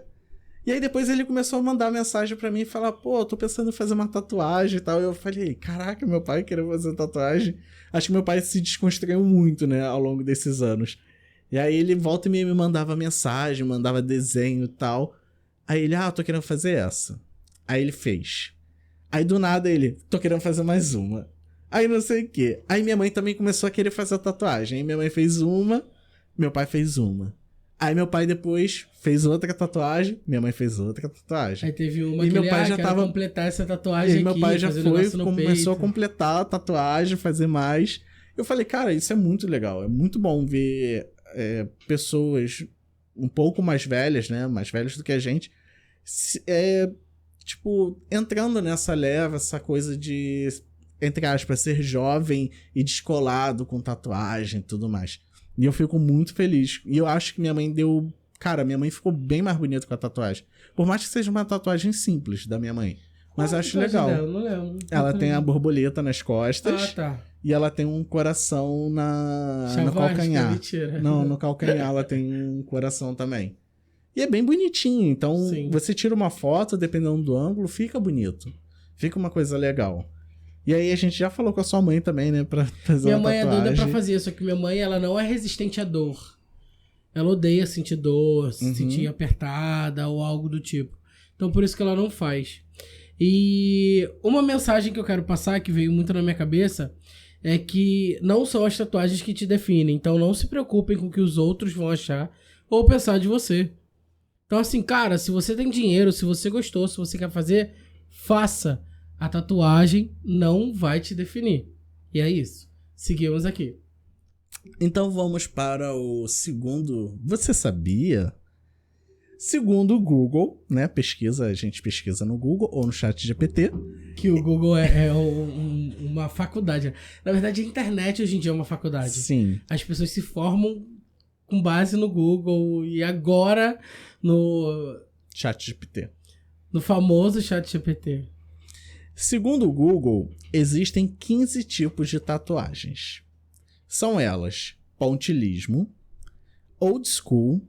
E aí depois ele começou a mandar mensagem pra mim e falar, pô, tô pensando em fazer uma tatuagem e tal. E eu falei, caraca, meu pai queria fazer tatuagem. Acho que meu pai se desconstruiu muito, né, ao longo desses anos. E aí ele volta e me mandava mensagem, mandava desenho e tal. Aí ele, tô querendo fazer essa. Aí ele fez. Aí do nada ele, tô querendo fazer mais uma. Aí não sei o quê. Aí minha mãe também começou a querer fazer a tatuagem. Aí minha mãe fez uma, meu pai fez uma. Aí meu pai depois fez outra tatuagem, minha mãe fez outra tatuagem. Aí teve uma e que meu pai já tava completar essa tatuagem aqui. E meu pai já começou peito. a completar a tatuagem, fazer mais. Eu falei, cara, isso é muito legal. É muito bom ver pessoas um pouco mais velhas, né? Mais velhas do que a gente. Tipo, entrando nessa leva, essa coisa de, entre aspas, ser jovem e descolado com tatuagem e tudo mais. E eu fico muito feliz. E eu acho que minha mãe deu... Cara, minha mãe ficou bem mais bonita com a tatuagem. Por mais que seja uma tatuagem simples da minha mãe. Mas eu acho legal. Não lembro. Ela tem a borboleta nas costas. Tá. E ela tem um coração no calcanhar. Mentira. Não, no calcanhar ela tem um coração também. E é bem bonitinho. Então, sim, você tira uma foto, dependendo do ângulo, fica bonito. Fica uma coisa legal. E aí a gente já falou com a sua mãe também, né? Pra fazer uma tatuagem. Minha mãe é doida pra fazer, só que minha mãe, ela não é resistente à dor. Ela odeia sentir dor, se sentir apertada ou algo do tipo. Então por isso que ela não faz. E uma mensagem que eu quero passar, que veio muito na minha cabeça, é que não são as tatuagens que te definem. Então não se preocupem com o que os outros vão achar ou pensar de você. Então assim, cara, se você tem dinheiro, se você gostou, se você quer fazer, faça. A tatuagem não vai te definir. E é isso. Seguimos aqui. Então vamos para o segundo... Você sabia? Segundo o Google, né? Pesquisa, a gente pesquisa no Google ou no ChatGPT. Que o Google é uma faculdade. Na verdade, a internet hoje em dia é uma faculdade. Sim. As pessoas se formam com base no Google e agora no... ChatGPT. No famoso ChatGPT. Segundo o Google, existem 15 tipos de tatuagens. São elas: pontilhismo, old school,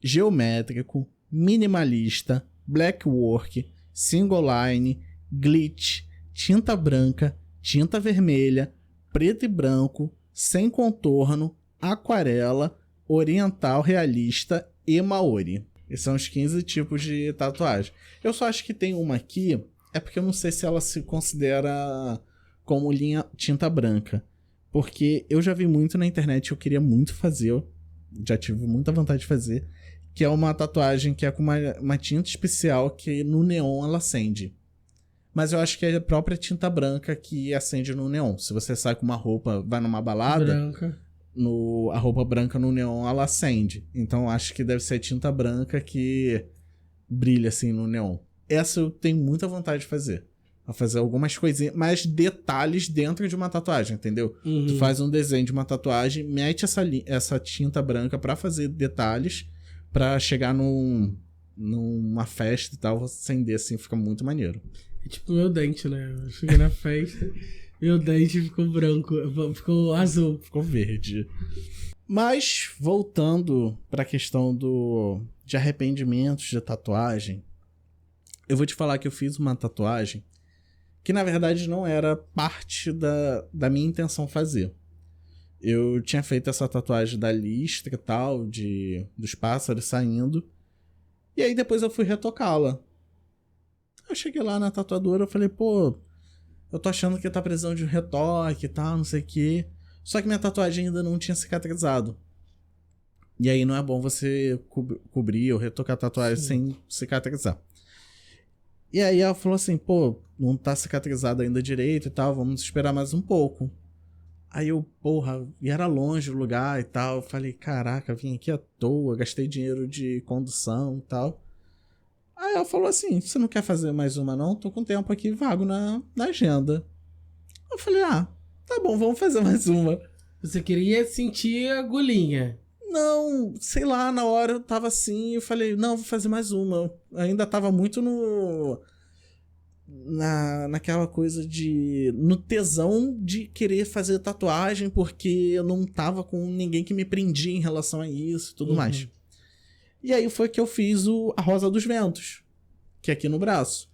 geométrico, minimalista, black work, single line, glitch, tinta branca, tinta vermelha, preto e branco, sem contorno, aquarela, oriental realista e maori. Esses são os 15 tipos de tatuagem. Eu só acho que tem uma aqui, é porque eu não sei se ela se considera como linha tinta branca. Porque eu já vi muito na internet, eu queria muito fazer, já tive muita vontade de fazer, que é uma tatuagem que é com uma tinta especial que no neon ela acende. Mas eu acho que é a própria tinta branca que acende no neon. Se você sai com uma roupa, vai numa balada, branca, a roupa branca no neon ela acende. Então eu acho que deve ser tinta branca que brilha assim no neon. Essa eu tenho muita vontade de fazer. A fazer algumas coisinhas, mais detalhes dentro de uma tatuagem, entendeu? Tu faz um desenho de uma tatuagem, mete essa tinta branca pra fazer detalhes, pra chegar numa festa e tal, acender assim, fica muito maneiro. É tipo meu dente, né? Eu cheguei na festa, meu dente ficou branco, ficou azul. Ficou verde. Mas, voltando pra questão de arrependimentos de tatuagem, eu vou te falar que eu fiz uma tatuagem que na verdade não era parte da minha intenção fazer. Eu tinha feito essa tatuagem da listra e tal, dos pássaros saindo. E aí depois eu fui retocá-la. Eu cheguei lá na tatuadora, eu falei, pô, eu tô achando que tá precisando de um retoque e tal, não sei o quê. Só que minha tatuagem ainda não tinha cicatrizado. E aí não é bom você cobrir ou retocar a tatuagem sem cicatrizar. E aí ela falou assim, pô, não tá cicatrizado ainda direito e tal, vamos esperar mais um pouco. Aí eu, porra, e era longe o lugar e tal, eu falei, caraca, vim aqui à toa, gastei dinheiro de condução e tal. Aí ela falou assim, você não quer fazer mais uma não? Tô com tempo aqui vago na agenda. Eu falei, tá bom, vamos fazer mais uma. Você queria sentir a agulhinha? Não, sei lá, na hora eu tava assim, eu falei, não, vou fazer mais uma. Eu ainda tava muito naquela coisa no tesão de querer fazer tatuagem, porque eu não tava com ninguém que me prendia em relação a isso e tudo mais. E aí foi que eu fiz a Rosa dos Ventos, que é aqui no braço.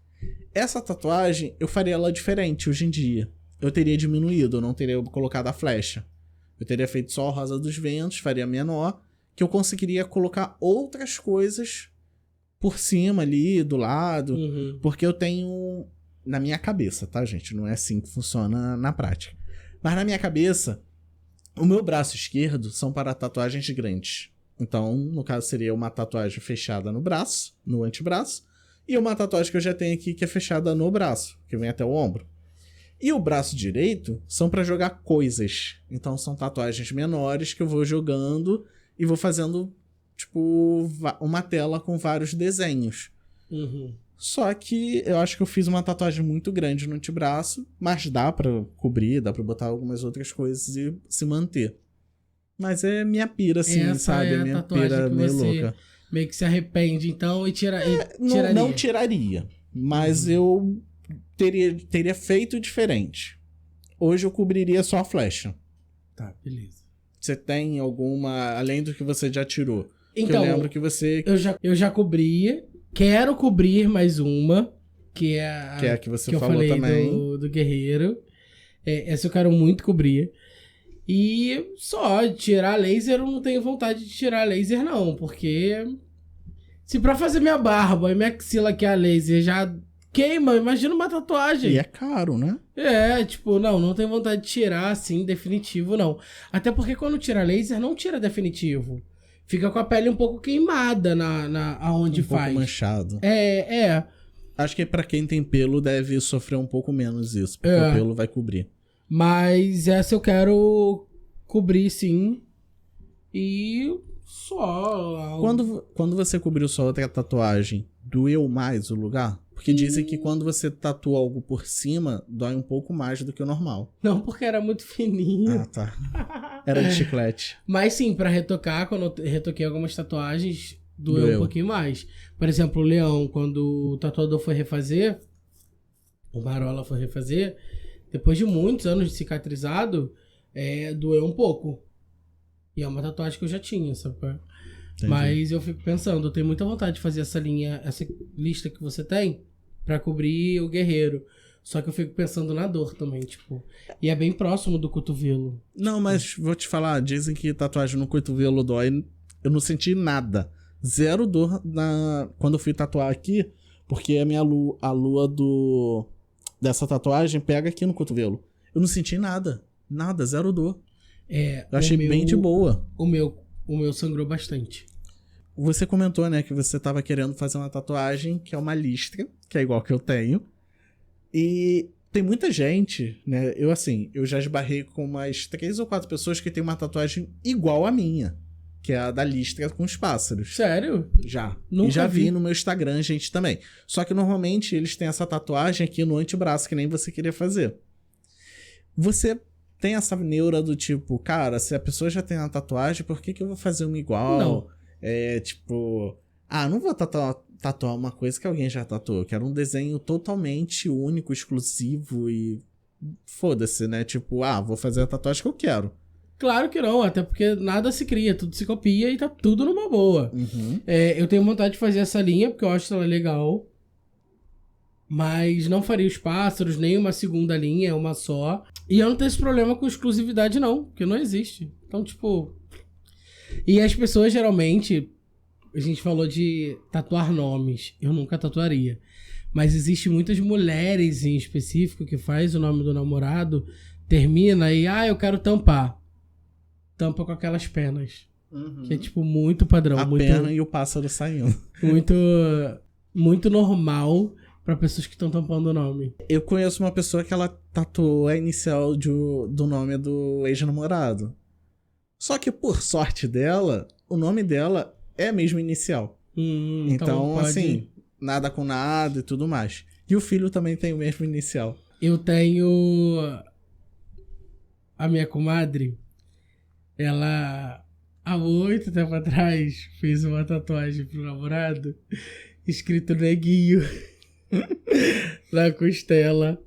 Essa tatuagem, eu faria ela diferente hoje em dia. Eu teria diminuído, eu não teria colocado a flecha. Eu teria feito só a Rosa dos Ventos, faria menor, que eu conseguiria colocar outras coisas por cima ali, do lado, porque eu tenho na minha cabeça, tá, gente? Não é assim que funciona na prática. Mas na minha cabeça, o meu braço esquerdo são para tatuagens grandes. Então, no caso, seria uma tatuagem fechada no braço, no antebraço, e uma tatuagem que eu já tenho aqui que é fechada no braço, que vem até o ombro. E o braço direito são para jogar coisas. Então são tatuagens menores que eu vou jogando e vou fazendo, tipo, uma tela com vários desenhos. Só que eu acho que eu fiz uma tatuagem muito grande no antebraço, mas dá pra cobrir, dá pra botar algumas outras coisas e se manter. Mas é minha pira, assim, essa sabe? É a minha tatuagem pira que meio você louca. meio que se arrepende, então, tiraria. Não tiraria, mas eu teria feito diferente. Hoje eu cobriria só a flecha. Tá, beleza. Você tem alguma, além do que você já tirou? Então, que eu lembro que você... Eu já cobri, quero cobrir mais uma, que é a que você que falou eu falei também. do Guerreiro. Essa eu quero muito cobrir. E só tirar laser, eu não tenho vontade de tirar laser não, porque se pra fazer minha barba e minha axila que é a laser já queima, imagina uma tatuagem. E é caro, né? Tipo, não tenho vontade de tirar assim, definitivo não. Até porque quando tira laser, não tira definitivo. Fica com a pele um pouco queimada aonde faz. Um pouco manchado. Acho que pra quem tem pelo deve sofrer um pouco menos isso, porque o pelo vai cobrir. Mas essa eu quero cobrir, sim. E só... Quando você cobriu sua outra tatuagem, doeu mais o lugar? Porque dizem que quando você tatua algo por cima, dói um pouco mais do que o normal. Não, porque era muito fininho. Ah, tá. Era de chiclete. Mas sim, pra retocar, quando eu retoquei algumas tatuagens, doeu um pouquinho mais. Por exemplo, o Leão, quando o tatuador foi refazer, o Marola foi refazer, depois de muitos anos de cicatrizado, doeu um pouco. E é uma tatuagem que eu já tinha, sabe? Entendi. Mas eu fico pensando, eu tenho muita vontade de fazer essa lista que você tem pra cobrir o Guerreiro. Só que eu fico pensando na dor também, tipo... E é bem próximo do cotovelo. Não, mas vou te falar, dizem que tatuagem no cotovelo dói. Eu não senti nada. Zero dor quando eu fui tatuar aqui, porque a lua dessa tatuagem pega aqui no cotovelo. Eu não senti nada. Nada, zero dor. Eu achei bem de boa. O meu sangrou bastante. Você comentou, né, que você tava querendo fazer uma tatuagem que é uma listra, que é igual que eu tenho. E tem muita gente, né, eu já esbarrei com umas 3 ou 4 pessoas que tem uma tatuagem igual a minha, que é a da listra com os pássaros. Sério? Já. Nunca e já vi no meu Instagram, gente, também. Só que normalmente eles têm essa tatuagem aqui no antebraço, que nem você queria fazer. Você tem essa neura do tipo, cara, se a pessoa já tem uma tatuagem, por que eu vou fazer uma igual? Não. Não vou tatuar uma coisa que alguém já tatuou. Eu quero um desenho totalmente único, exclusivo e foda-se, né? Tipo, vou fazer a tatuagem que eu quero. Claro que não, até porque nada se cria, tudo se copia e tá tudo numa boa. Uhum. Eu tenho vontade de fazer essa linha, porque eu acho ela legal. Mas não faria os pássaros, nem uma segunda linha, é uma só. E eu não tenho esse problema com exclusividade, não, porque não existe. Então, tipo... E as pessoas, geralmente... A gente falou de tatuar nomes. Eu nunca tatuaria. Mas existe muitas mulheres em específico que faz o nome do namorado, termina e... eu quero tampar. Tampa com aquelas penas. Que é, tipo, muito padrão. A muito, pena e o pássaro saindo. Muito normal... Pra pessoas que estão tampando o nome. Eu conheço uma pessoa que ela tatuou a inicial do nome do ex-namorado. Só que, por sorte dela, o nome dela é mesmo inicial. Então, pode... assim, nada com nada e tudo mais. E o filho também tem o mesmo inicial. Eu tenho... A minha comadre, ela, há muito tempo atrás, fez uma tatuagem pro namorado, escrito Neguinho. Na costela.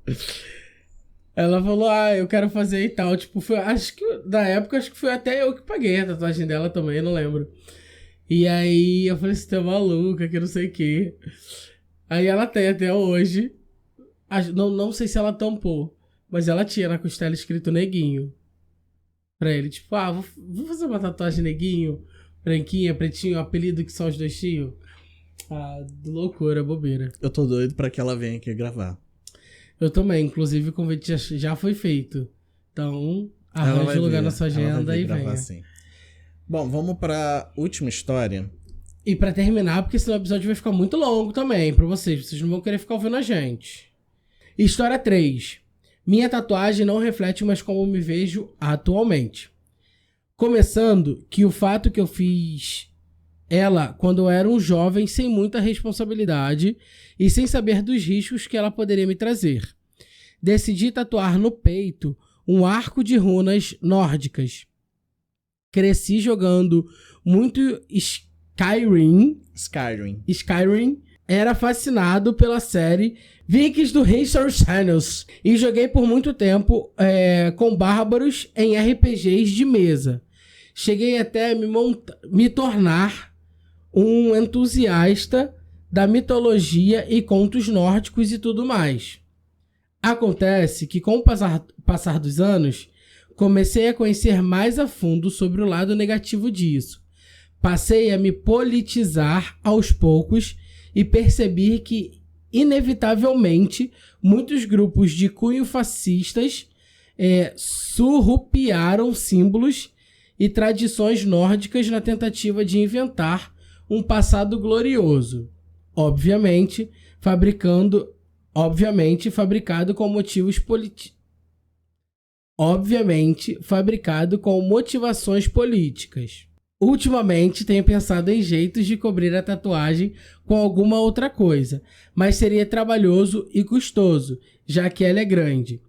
Ela falou, eu quero fazer e tal. Tipo, acho que foi até eu que paguei a tatuagem dela também, não lembro. E aí eu falei, você tá maluca, que não sei o que. Aí ela tem até hoje. Não sei se ela tampou, mas ela tinha na costela escrito Neguinho. Pra ele, tipo, vou fazer uma tatuagem Neguinho, branquinha, pretinho, apelido que só os dois tinham. Loucura, bobeira. Eu tô doido pra que ela venha aqui gravar. Eu também, inclusive o convite já foi feito. Então, arranje um lugar na sua agenda e venha. Assim. Bom, vamos pra última história. E pra terminar, porque senão o episódio vai ficar muito longo também pra vocês. Vocês não vão querer ficar ouvindo a gente. História 3. Minha tatuagem não reflete mais como me vejo atualmente. Começando que o fato que eu fiz ela quando eu era um jovem sem muita responsabilidade e sem saber dos riscos que ela poderia me trazer. Decidi tatuar no peito um arco de runas nórdicas. Cresci jogando muito Skyrim. Era fascinado pela série Vikings do History Channels e joguei por muito tempo com bárbaros em RPGs de mesa. Cheguei até a me tornar um entusiasta da mitologia e contos nórdicos e tudo mais. Acontece que com o passar dos anos, comecei a conhecer mais a fundo sobre o lado negativo disso. Passei a me politizar aos poucos e percebi que, inevitavelmente, muitos grupos de cunho fascistas surrupiaram símbolos e tradições nórdicas na tentativa de inventar um passado glorioso, obviamente fabricado com motivações políticas. Ultimamente tenho pensado em jeitos de cobrir a tatuagem com alguma outra coisa, mas seria trabalhoso e custoso, já que ela é grande.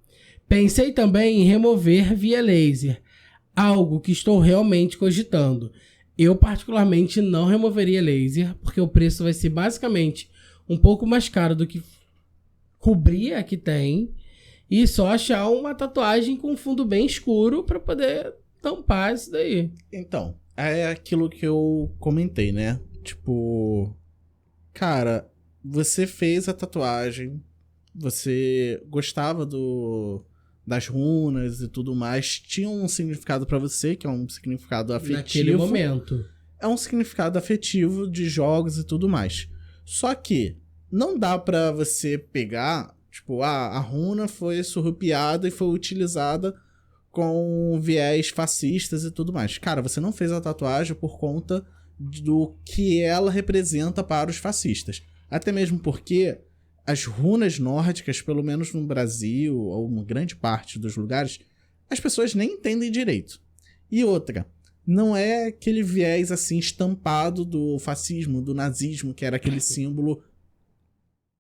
Pensei também em remover via laser, algo que estou realmente cogitando. Eu particularmente não removeria laser, porque o preço vai ser basicamente um pouco mais caro do que cobrir a que tem, e só achar uma tatuagem com fundo bem escuro para poder tampar isso daí. Então, é aquilo que eu comentei, né? Tipo, cara, você fez a tatuagem, você gostava das runas e tudo mais, tinha um significado pra você, que é um significado afetivo. Naquele momento. É um significado afetivo de jogos e tudo mais. Só que não dá pra você pegar, tipo, a runa foi surrupiada e foi utilizada com viés fascistas e tudo mais. Cara, você não fez a tatuagem por conta do que ela representa para os fascistas. Até mesmo porque as runas nórdicas, pelo menos no Brasil, ou uma grande parte dos lugares, as pessoas nem entendem direito. E outra, não é aquele viés assim estampado do fascismo, do nazismo, que era aquele símbolo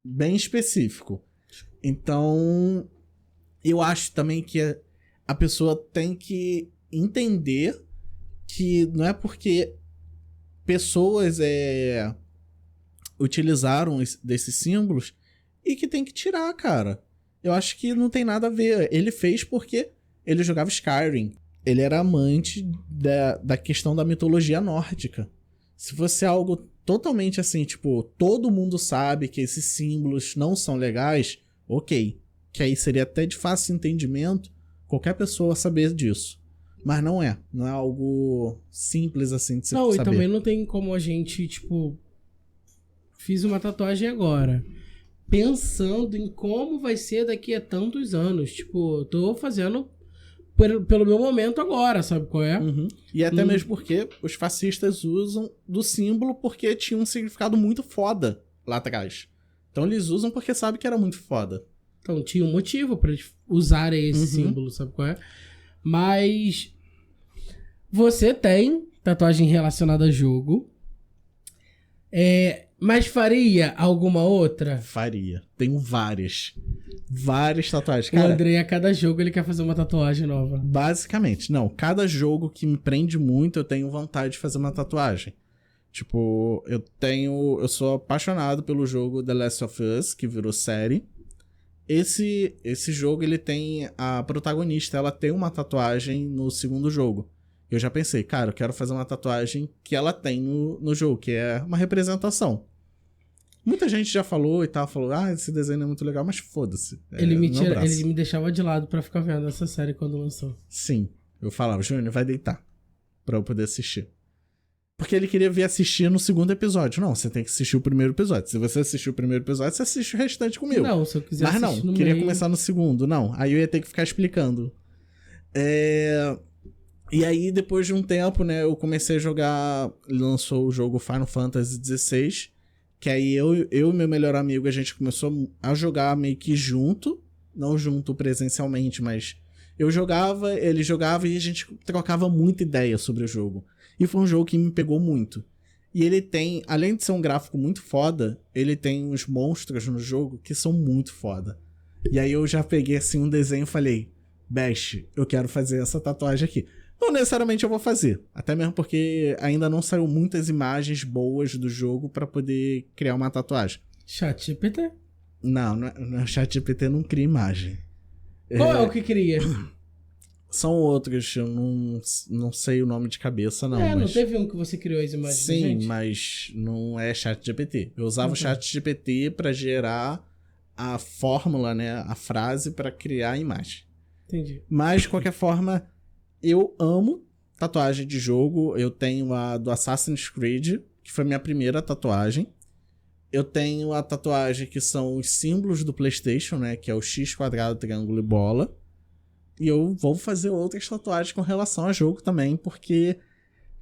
bem específico. Então, eu acho também que a pessoa tem que entender que não é porque pessoas utilizaram desses símbolos e que tem que tirar, cara. Eu acho que não tem nada a ver. Ele fez porque ele jogava Skyrim. Ele era amante da questão da mitologia nórdica. Se fosse algo totalmente assim, tipo, todo mundo sabe que esses símbolos não são legais, ok. Que aí seria até de fácil entendimento qualquer pessoa saber disso. Mas não é algo simples assim de se saber. Não, e também não tem como a gente, tipo, fiz uma tatuagem agora, pensando em como vai ser daqui a tantos anos. Tipo, eu tô fazendo pelo meu momento agora, sabe qual é? Uhum. E até mesmo porque os fascistas usam do símbolo porque tinha um significado muito foda lá atrás. Então eles usam porque sabem que era muito foda. Então tinha um motivo pra eles usarem esse símbolo, sabe qual é? Mas você tem tatuagem relacionada a jogo. Mas faria alguma outra? Faria. Tenho várias. Várias tatuagens. Cara, o Andrei, a cada jogo, ele quer fazer uma tatuagem nova. Basicamente. Não, cada jogo que me prende muito, eu tenho vontade de fazer uma tatuagem. Tipo, eu sou apaixonado pelo jogo The Last of Us, que virou série. Esse jogo, ele tem a protagonista, ela tem uma tatuagem no segundo jogo. Eu já pensei, cara, eu quero fazer uma tatuagem que ela tem no jogo, que é uma representação. Muita gente já falou e tal, falou, esse desenho é muito legal, mas foda-se. Ele me deixava de lado pra ficar vendo essa série quando lançou. Sim, eu falava, Júnior, vai deitar, pra eu poder assistir. Porque ele queria vir assistir no segundo episódio. Não, você tem que assistir o primeiro episódio. Se você assistir o primeiro episódio, você assiste o restante comigo. Não, se eu quiser mas assistir não, queria começar no segundo. Não, aí eu ia ter que ficar explicando. E aí, depois de um tempo, né, eu comecei a jogar... Lançou o jogo Final Fantasy XVI, que aí eu e meu melhor amigo, a gente começou a jogar meio que junto. Não junto presencialmente, mas... Eu jogava, ele jogava e a gente trocava muita ideia sobre o jogo. E foi um jogo que me pegou muito. E ele tem, além de ser um gráfico muito foda, ele tem uns monstros no jogo que são muito foda. E aí eu já peguei assim um desenho e falei, Best, eu quero fazer essa tatuagem aqui. Não necessariamente eu vou fazer, até mesmo porque ainda não saiu muitas imagens boas do jogo pra poder criar uma tatuagem. ChatGPT? Não, ChatGPT não cria imagem. Qual é o que cria? São outros, eu não sei o nome de cabeça, não. Não teve um que você criou as imagens? Sim, gente? mas não é ChatGPT. Eu usava o ChatGPT pra gerar a fórmula, né, a frase pra criar a imagem. Entendi. Mas, de qualquer forma, eu amo tatuagem de jogo. Eu tenho a do Assassin's Creed, que foi minha primeira tatuagem. Eu tenho a tatuagem que são os símbolos do PlayStation, né, que é o X, quadrado, triângulo e bola. E eu vou fazer outras tatuagens com relação a jogo também, porque,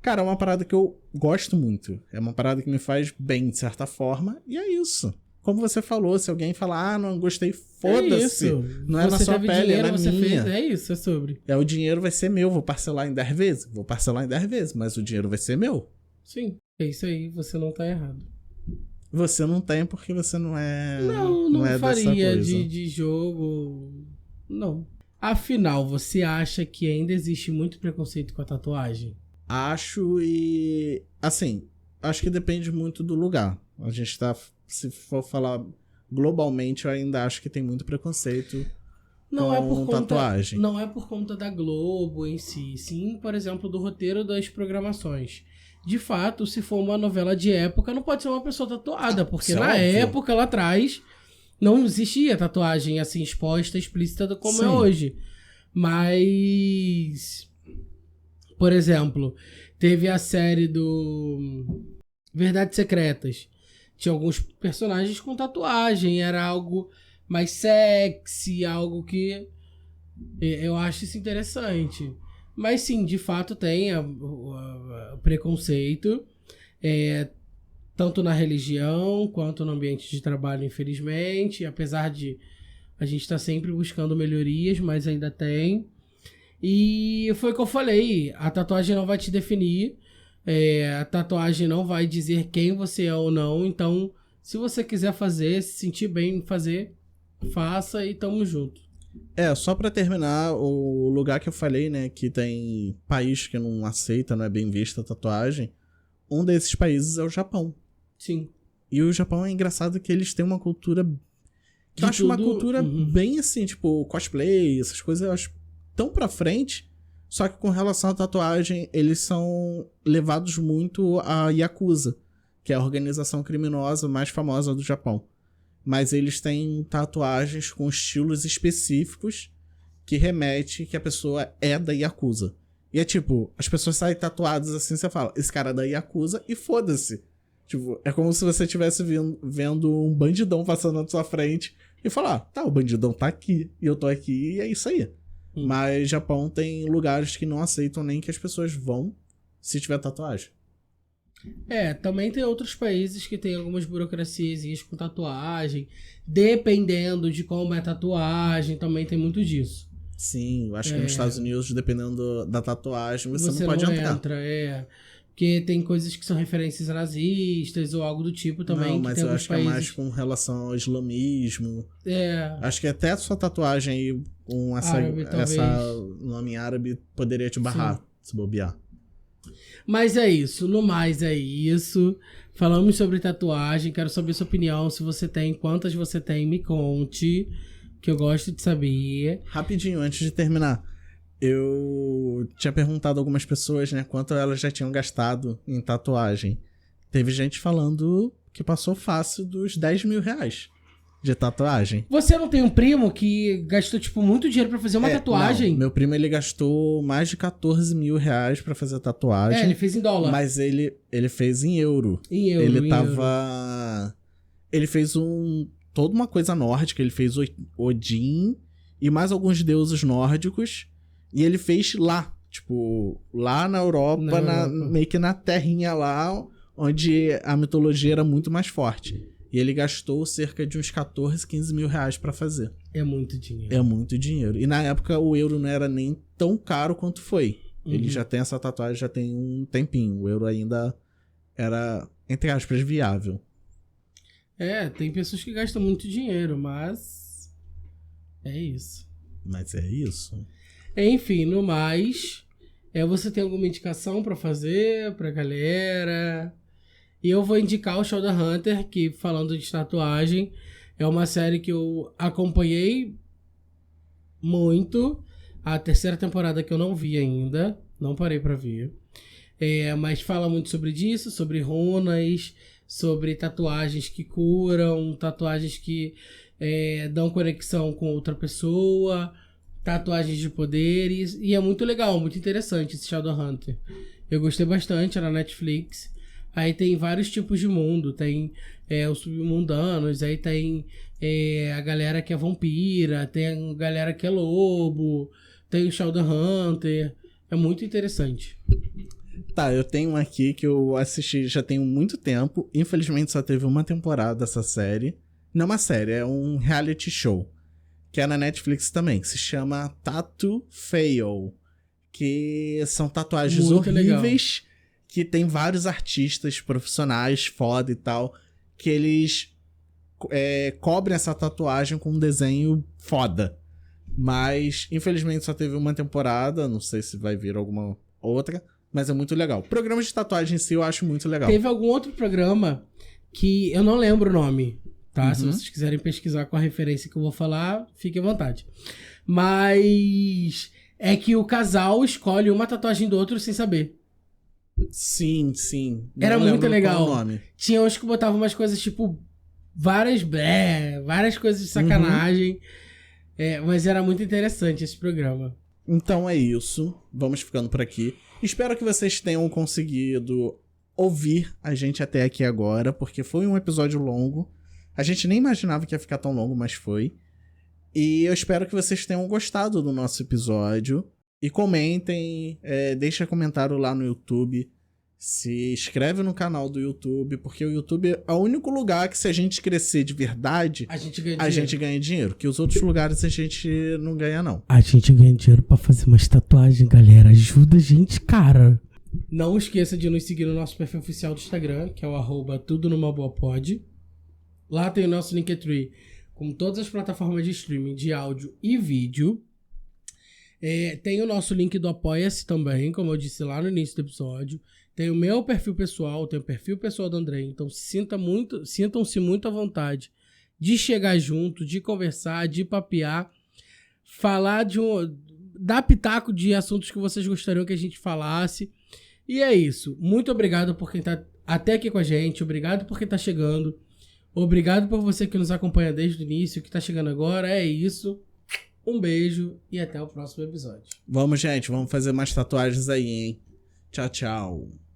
cara, é uma parada que eu gosto muito. É uma parada que me faz bem, de certa forma, e é isso. Como você falou, se alguém falar, não gostei, foda-se. Não é na sua pele, é na minha. É isso, é sobre. O dinheiro vai ser meu, vou parcelar em 10 vezes? Vou parcelar em 10 vezes, mas o dinheiro vai ser meu. Sim, é isso aí, você não tá errado. Você não tem porque você não é... Não é faria de jogo... Não. Afinal, você acha que ainda existe muito preconceito com a tatuagem? Acho e... Assim, acho que depende muito do lugar. A gente tá... Se for falar globalmente, eu ainda acho que tem muito preconceito com tatuagem. Não é por conta da Globo em si. Sim, por exemplo, do roteiro das programações. De fato, se for uma novela de época, não pode ser uma pessoa tatuada. Porque na época, lá atrás... Não existia tatuagem assim exposta, explícita como é hoje. Mas, por exemplo, teve a série do Verdades Secretas. Tinha alguns personagens com tatuagem. Era algo mais sexy, algo que eu acho isso interessante. Mas sim, de fato tem o preconceito. Tanto na religião, quanto no ambiente de trabalho, infelizmente. Apesar de a gente estar sempre buscando melhorias, mas ainda tem. E foi o que eu falei, a tatuagem não vai te definir. A tatuagem não vai dizer quem você é ou não. Então, se você quiser fazer, se sentir bem em fazer, faça e tamo junto. Só pra terminar, o lugar que eu falei, né, que tem país que não aceita, não é bem vista a tatuagem, um desses países é o Japão. Sim. E o Japão é engraçado que eles têm uma cultura... Que eu acho uma cultura bem assim, tipo, cosplay, essas coisas, eu acho tão pra frente. Só que com relação à tatuagem, eles são levados muito a Yakuza. que é a organização criminosa mais famosa do Japão. Mas eles têm tatuagens com estilos específicos que remete que a pessoa é da Yakuza. E é tipo, as pessoas saem tatuadas assim, você fala, esse cara é da Yakuza e foda-se. Tipo, é como se você estivesse vendo um bandidão passando na sua frente e falar, tá, o bandidão tá aqui e eu tô aqui e é isso aí. Mas Japão tem lugares que não aceitam nem que as pessoas vão se tiver tatuagem. Também tem outros países que tem algumas burocracias com tatuagem. Dependendo de como é a tatuagem, também tem muito disso. Sim, eu acho que nos Estados Unidos, dependendo da tatuagem, você não pode entrar. Porque tem coisas que são referências nazistas ou algo do tipo também. Não, que mas tem eu acho que é países... mais com relação ao islamismo. Acho que até a sua tatuagem aí com essa nome árabe poderia te barrar, se bobear. Mas é isso, no mais é isso. Falamos sobre tatuagem, quero saber sua opinião, se você tem, quantas você tem, me conte, que eu gosto de saber. Rapidinho, antes de terminar, eu tinha perguntado a algumas pessoas, né, quanto elas já tinham gastado em tatuagem. Teve gente falando que passou fácil dos 10 mil reais de tatuagem. Você não tem um primo que gastou, tipo, muito dinheiro pra fazer uma tatuagem? Não. Meu primo, ele gastou mais de 14 mil reais pra fazer a tatuagem. Ele fez em dólar. Mas ele fez em euro. Ele fez toda uma coisa nórdica. Ele fez Odin e mais alguns deuses nórdicos. E ele fez lá. Tipo, lá na Europa, meio que na terrinha lá, onde a mitologia era muito mais forte. E ele gastou cerca de uns 14, 15 mil reais pra fazer. É muito dinheiro. É muito dinheiro. E na época o euro não era nem tão caro quanto foi. Ele já tem essa tatuagem, já tem um tempinho. O euro ainda era, entre aspas, viável. Tem pessoas que gastam muito dinheiro, mas... é isso. Mas é isso. Enfim, no mais... você tem alguma indicação pra fazer pra galera... E eu vou indicar o Shadowhunter, que, falando de tatuagem, é uma série que eu acompanhei muito. A terceira temporada que eu não vi ainda, não parei pra ver. Mas fala muito sobre disso, sobre runas, sobre tatuagens que curam, tatuagens que dão conexão com outra pessoa, tatuagens de poderes. E é muito legal, muito interessante esse Shadowhunter. Eu gostei bastante, era na Netflix. Aí tem vários tipos de mundo, tem os submundanos, aí tem a galera que é vampira, tem a galera que é lobo, tem o Shadowhunter, é muito interessante. Tá, eu tenho um aqui que eu assisti já tem muito tempo, infelizmente só teve uma temporada essa série. Não é uma série, é um reality show, que é na Netflix também, que se chama Tattoo Fail, que são tatuagens muito horríveis... Legal. Que tem vários artistas profissionais, foda e tal, que eles cobrem essa tatuagem com um desenho foda. Mas, infelizmente, só teve uma temporada, não sei se vai vir alguma outra, mas é muito legal. Programa de tatuagem em si eu acho muito legal. Teve algum outro programa que eu não lembro o nome, tá? Se vocês quiserem pesquisar com a referência que eu vou falar, fique à vontade. Mas é que o casal escolhe uma tatuagem do outro sem saber. Sim. Não era muito legal. Qual o nome. Tinha uns que botavam umas coisas tipo várias coisas de sacanagem. Mas era muito interessante esse programa. Então é isso. Vamos ficando por aqui. Espero que vocês tenham conseguido ouvir a gente até aqui agora, porque foi um episódio longo. A gente nem imaginava que ia ficar tão longo, mas foi. E eu espero que vocês tenham gostado do nosso episódio. E comentem, deixa comentário lá no YouTube, se inscreve no canal do YouTube, porque o YouTube é o único lugar que, se a gente crescer de verdade, a gente ganha dinheiro. Que os outros lugares a gente não ganha, não. A gente ganha dinheiro pra fazer umas tatuagens, galera. Ajuda a gente, cara. Não esqueça de nos seguir no nosso perfil oficial do Instagram, que é o @tudonumaboapod. Lá tem o nosso Linktree com todas as plataformas de streaming de áudio e vídeo. Tem o nosso link do Apoia-se também, como eu disse lá no início do episódio. Tem o meu perfil pessoal, tem o perfil pessoal do André. Então sintam-se muito à vontade de chegar junto, de conversar, de papear, falar dar pitaco de assuntos que vocês gostariam que a gente falasse. E é isso. Muito obrigado por quem tá até aqui com a gente. Obrigado por quem tá chegando. Obrigado por você que nos acompanha desde o início, que tá chegando agora. É isso. Um beijo e até o próximo episódio. Vamos, gente. Vamos fazer mais tatuagens aí, hein? Tchau, tchau.